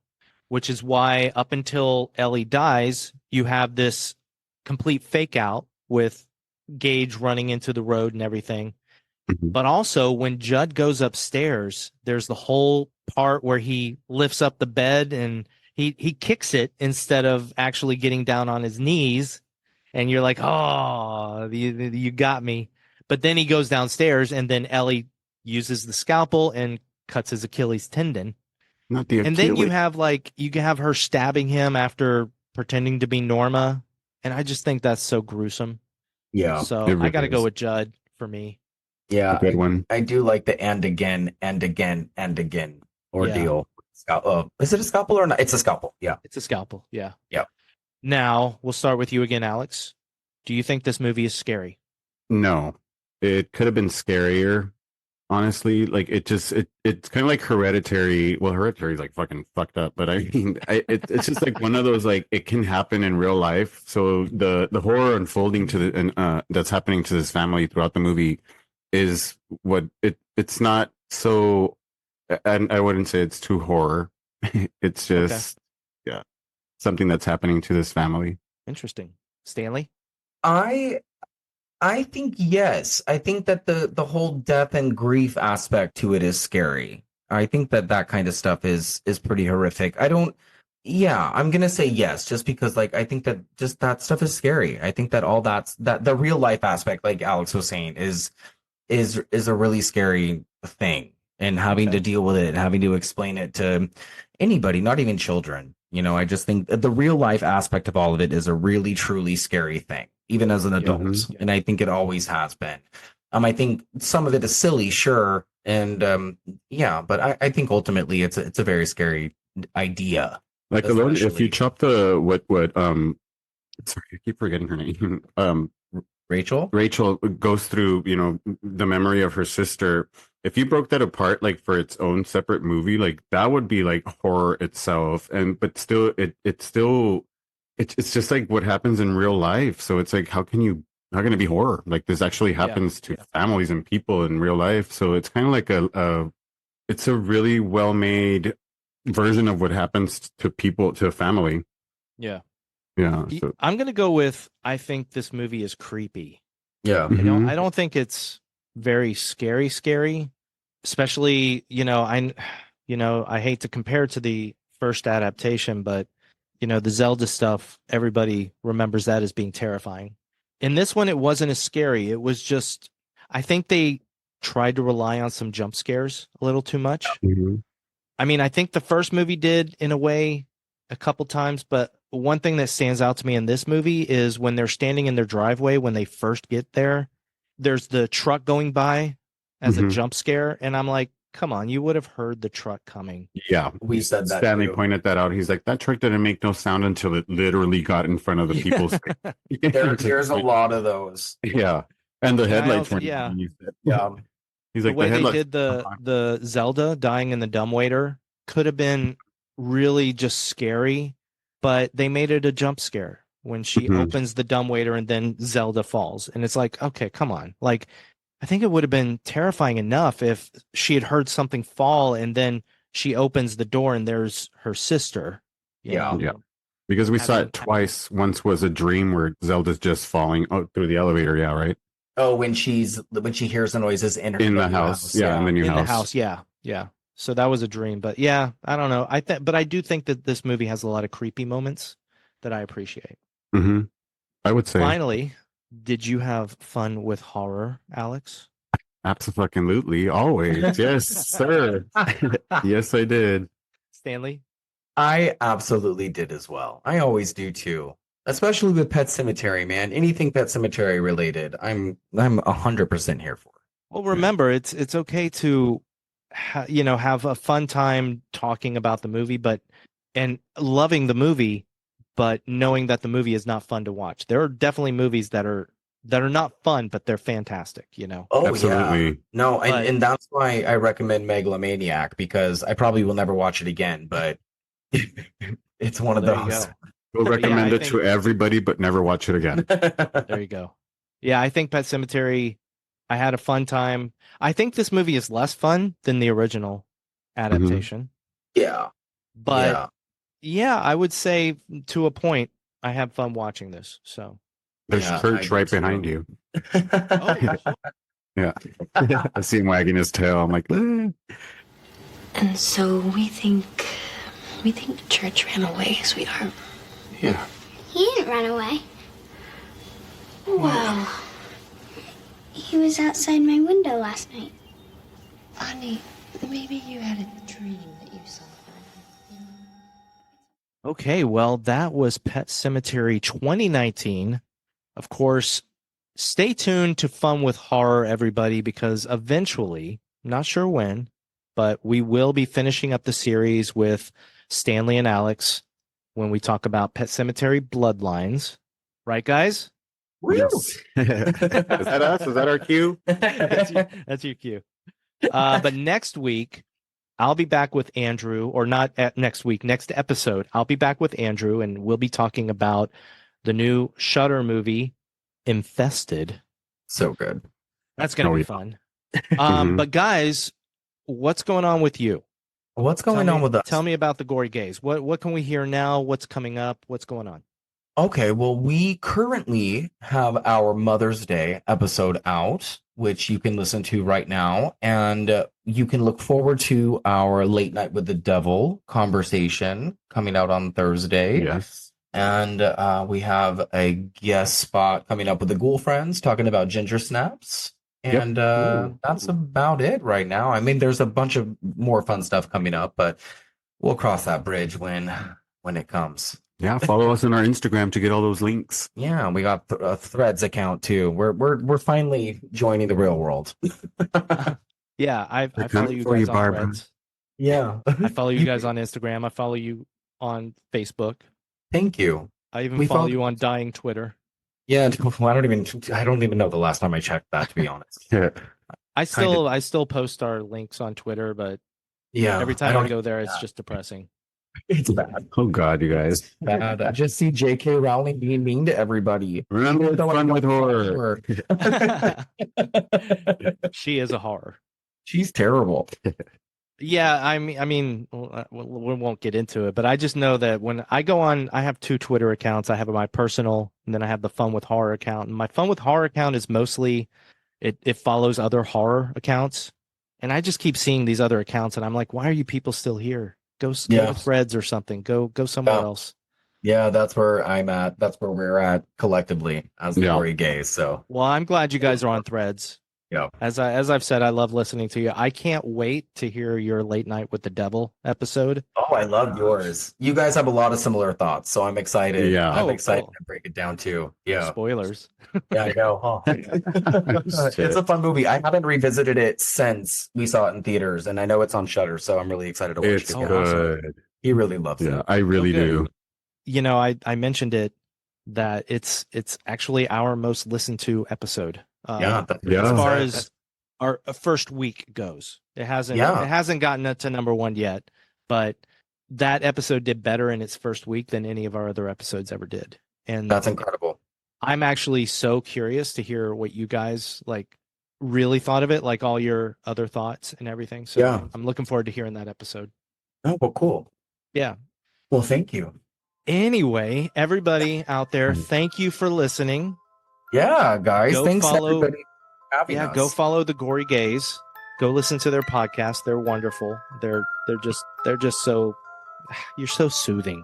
which is why up until Ellie dies, you have this complete fake out with Gage running into the road and everything. But also when Judd goes upstairs, there's the whole part where he lifts up the bed and he kicks it instead of actually getting down on his knees. And you're like, oh, you got me. But then he goes downstairs and then Ellie uses the scalpel and cuts his Achilles tendon. Not the Achilles. And then you have her stabbing him after pretending to be Norma. And I just think that's so gruesome. Yeah. So I got to go with Judd for me. Yeah, good one. I do like the and again ordeal. Yeah. Is it a scalpel or not? It's a scalpel. Yeah. It's a scalpel. Yeah. Yeah. Now we'll start with you again, Alex. Do you think this movie is scary? No, it could have been scarier. Honestly, like it's kind of like Hereditary. Well, Hereditary is like fucking fucked up, but I mean, it's just like one of those, like, it can happen in real life. So the horror unfolding that's happening to this family throughout the movie is what it's not so. And I wouldn't say it's too horror. It's just something that's happening to this family. Interesting. Stanley? I I think yes. I think that the whole death and grief aspect to it is scary. I think that that kind of stuff is pretty horrific. I don't. Yeah, I'm gonna say yes, just because like I think that just that stuff is scary. I think that all that the real life aspect, like Alex was saying, is a really scary thing, and having to deal with it, and having to explain it to anybody, not even children. I just think the real life aspect of all of it is a really truly scary thing, even as an adult, and I think it always has been. I think some of it is silly, sure, and yeah, but I think ultimately it's a very scary idea. Like alone, if you chop the what sorry, I keep forgetting her name. Rachel goes through, the memory of her sister. If you broke that apart, like for its own separate movie, like that would be like horror itself. But still, it's just like what happens in real life. So it's like, how can it be horror? Like this actually happens to families and people in real life. So it's kind of like it's a really well made version of what happens to people, to a family. Yeah. Yeah. So. I'm going to go with, I think this movie is creepy. Yeah. I don't think it's very scary, especially, I hate to compare to the first adaptation, but the Zelda stuff, everybody remembers that as being terrifying. In this one, it wasn't as scary. It was just, I think they tried to rely on some jump scares a little too much. I mean, I think the first movie did in a way a couple times, but one thing that stands out to me in this movie is when they're standing in their driveway, when they first get there, there's the truck going by as a jump scare. And I'm like, come on, you would have heard the truck coming. Yeah. We said that. Stanley pointed that out. He's like, that truck didn't make no sound until it literally got in front of the people's. There's a lot of those. Yeah. And the headlights weren't. Yeah. He's The like, way they did the Zelda dying in the dumbwaiter could have been really just scary, but they made it a jump scare when she opens the dumbwaiter and then Zelda falls. And it's like, okay, come on. Like, I think it would have been terrifying enough if she had heard something fall and then she opens the door and there's her sister. Yeah. Because we saw it twice. Once was a dream where Zelda's just falling out through the elevator. Yeah, right. Oh, when she hears the noises in the house. Yeah, in the new house. In the house, yeah. So that was a dream, but yeah, I don't know. But I do think that this movie has a lot of creepy moments that I appreciate. I would say. Finally, did you have fun with horror, Alex? Absolutely, always. Yes, sir. Yes, I did. Stanley? I absolutely did as well. I always do too. Especially with Pet Sematary, man. Anything Pet Sematary related, I'm 100% here for. Well, remember, it's okay to have a fun time talking about the movie, and loving the movie, but knowing that the movie is not fun to watch. There are definitely movies that are not fun, but they're fantastic. Oh, absolutely. Yeah. No, and that's why I recommend Megalomaniac, because I probably will never watch it again, but it's one of those. We'll recommend it to everybody, but never watch it again. There you go. Yeah, I think Pet Sematary, I had a fun time. I think this movie is less fun than the original adaptation. Yeah. But yeah, I would say to a point, I have fun watching this. So there's Kölsch right behind you. Yeah. I see him wagging his tail. I'm like, And so we think the church ran away, sweetheart. Yeah. He didn't run away. Well, He was outside my window last night. honey, maybe you had a dream that you saw him. Okay, well, that was Pet Sematary 2019. Of course, stay tuned to Fun with Horror, everybody, because eventually, not sure when, but we will be finishing up the series with Stanley and Alex when we talk about Pet Sematary Bloodlines. Right, guys? Yes. Is that us? Is that our cue? That's your cue. But next week, I'll be back with Andrew, or not next week, next episode. I'll be back with Andrew, and we'll be talking about the new Shudder movie, Infested. So good. That's going to be fun. But guys, what's going on with you? What's going on with us? Tell me about the Gory Gays. What can we hear now? What's coming up? What's going on? Okay, well, we currently have our Mother's Day episode out, which you can listen to right now. And you can look forward to our Late Night with the Devil conversation coming out on Thursday. Yes. And we have a guest spot coming up with the Ghoul Friends talking about ginger snaps. And that's about it right now. I mean, there's a bunch of more fun stuff coming up, but we'll cross that bridge when it comes. Yeah, follow us on our Instagram to get all those links. Yeah, we got a Threads account too. We're finally joining the real world. Yeah, I follow you guys on Threads. Yeah, I follow you guys on Instagram. I follow you on Facebook. Thank you. I even follow you on Dying Twitter. Yeah, I don't even know the last time I checked that, to be honest. Yeah. I still post our links on Twitter, but yeah, every time I go there, it's just depressing. It's bad. Oh God, you guys. Bad. I just see J.K. Rowling being mean to everybody. Remember, it's fun with horror. She is a horror. She's terrible. Yeah, I mean, we won't get into it, but I just know that when I go on, I have 2 Twitter accounts. I have my personal, and then I have the Fun with Horror account. And my Fun with Horror account is mostly it follows other horror accounts, and I just keep seeing these other accounts, and I'm like, why are you people still here? Go to Threads or something. Go somewhere else. Yeah, that's where I'm at. That's where we're at collectively as the Gory Gays. So, well, I'm glad you guys are on Threads. Yeah. As I've said, I love listening to you. I can't wait to hear your Late Night with the Devil episode. Oh, I love yours. You guys have a lot of similar thoughts, so I'm excited. Yeah. I'm excited to break it down too. Yeah. Spoilers. Yeah, I know. Huh? It's a fun movie. I haven't revisited it since we saw it in theaters, and I know it's on Shudder, so I'm really excited to watch It's it again. good. He really loves it. Yeah, I really do. You know, I mentioned it that it's actually our most listened to episode. As far as our first week goes, it hasn't gotten to number 1 yet, but that episode did better in its first week than any of our other episodes ever did, and that's incredible. I'm actually so curious to hear what you guys really thought of it, like all your other thoughts and everything. So I'm looking forward to hearing that episode. Oh, well, cool. Yeah. Well, thank you. Anyway, everybody out there, thank you for listening. Yeah, guys. Thanks everybody for having us. Go follow the Gory Gays. Go listen to their podcast. They're wonderful. They're just so, you're so soothing.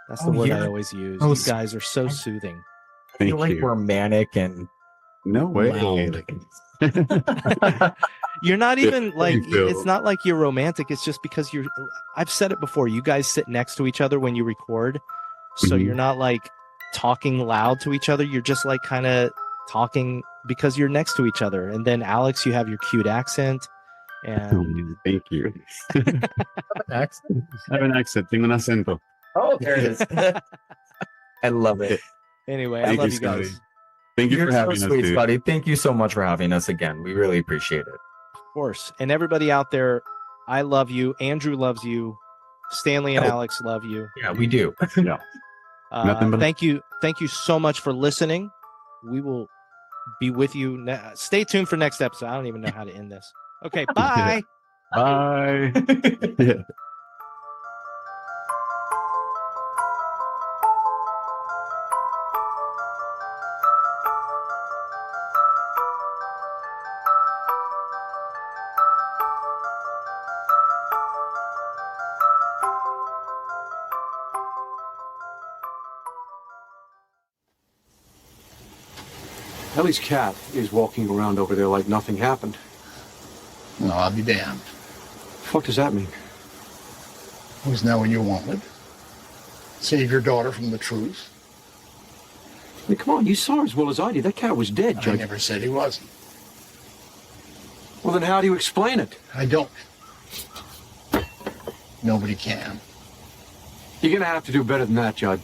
That's the word I always use. You guys are so soothing. I feel like we're manic and no way. You're not even it's not like you're romantic. It's just because I've said it before. You guys sit next to each other when you record. So you're not talking loud to each other. You're just kind of talking because you're next to each other. And then Alex, you have your cute accent. And thank you. I have an accent. Tengo un acento. Oh, there it is. I love it. Anyway, I love you guys. Scotty. Thank you for having us, sweet, dude. Scotty. Thank you so much for having us again. We really appreciate it. Of course. And everybody out there, I love you. Andrew loves you. Stanley and Alex love you. Yeah, we do. Yeah. Thank you so much for listening. We will be with you. Stay tuned for next episode. I don't even know how to end this. Okay, bye. Bye. Ellie's cat is walking around over there like nothing happened. No, I'll be damned. What does that mean? Who's now when you wanted? Save your daughter from the truth. I mean, come on, you saw her as well as I did. That cat was dead, Judge. I never said he wasn't. Well, then how do you explain it? I don't. Nobody can. You're gonna have to do better than that, Judd.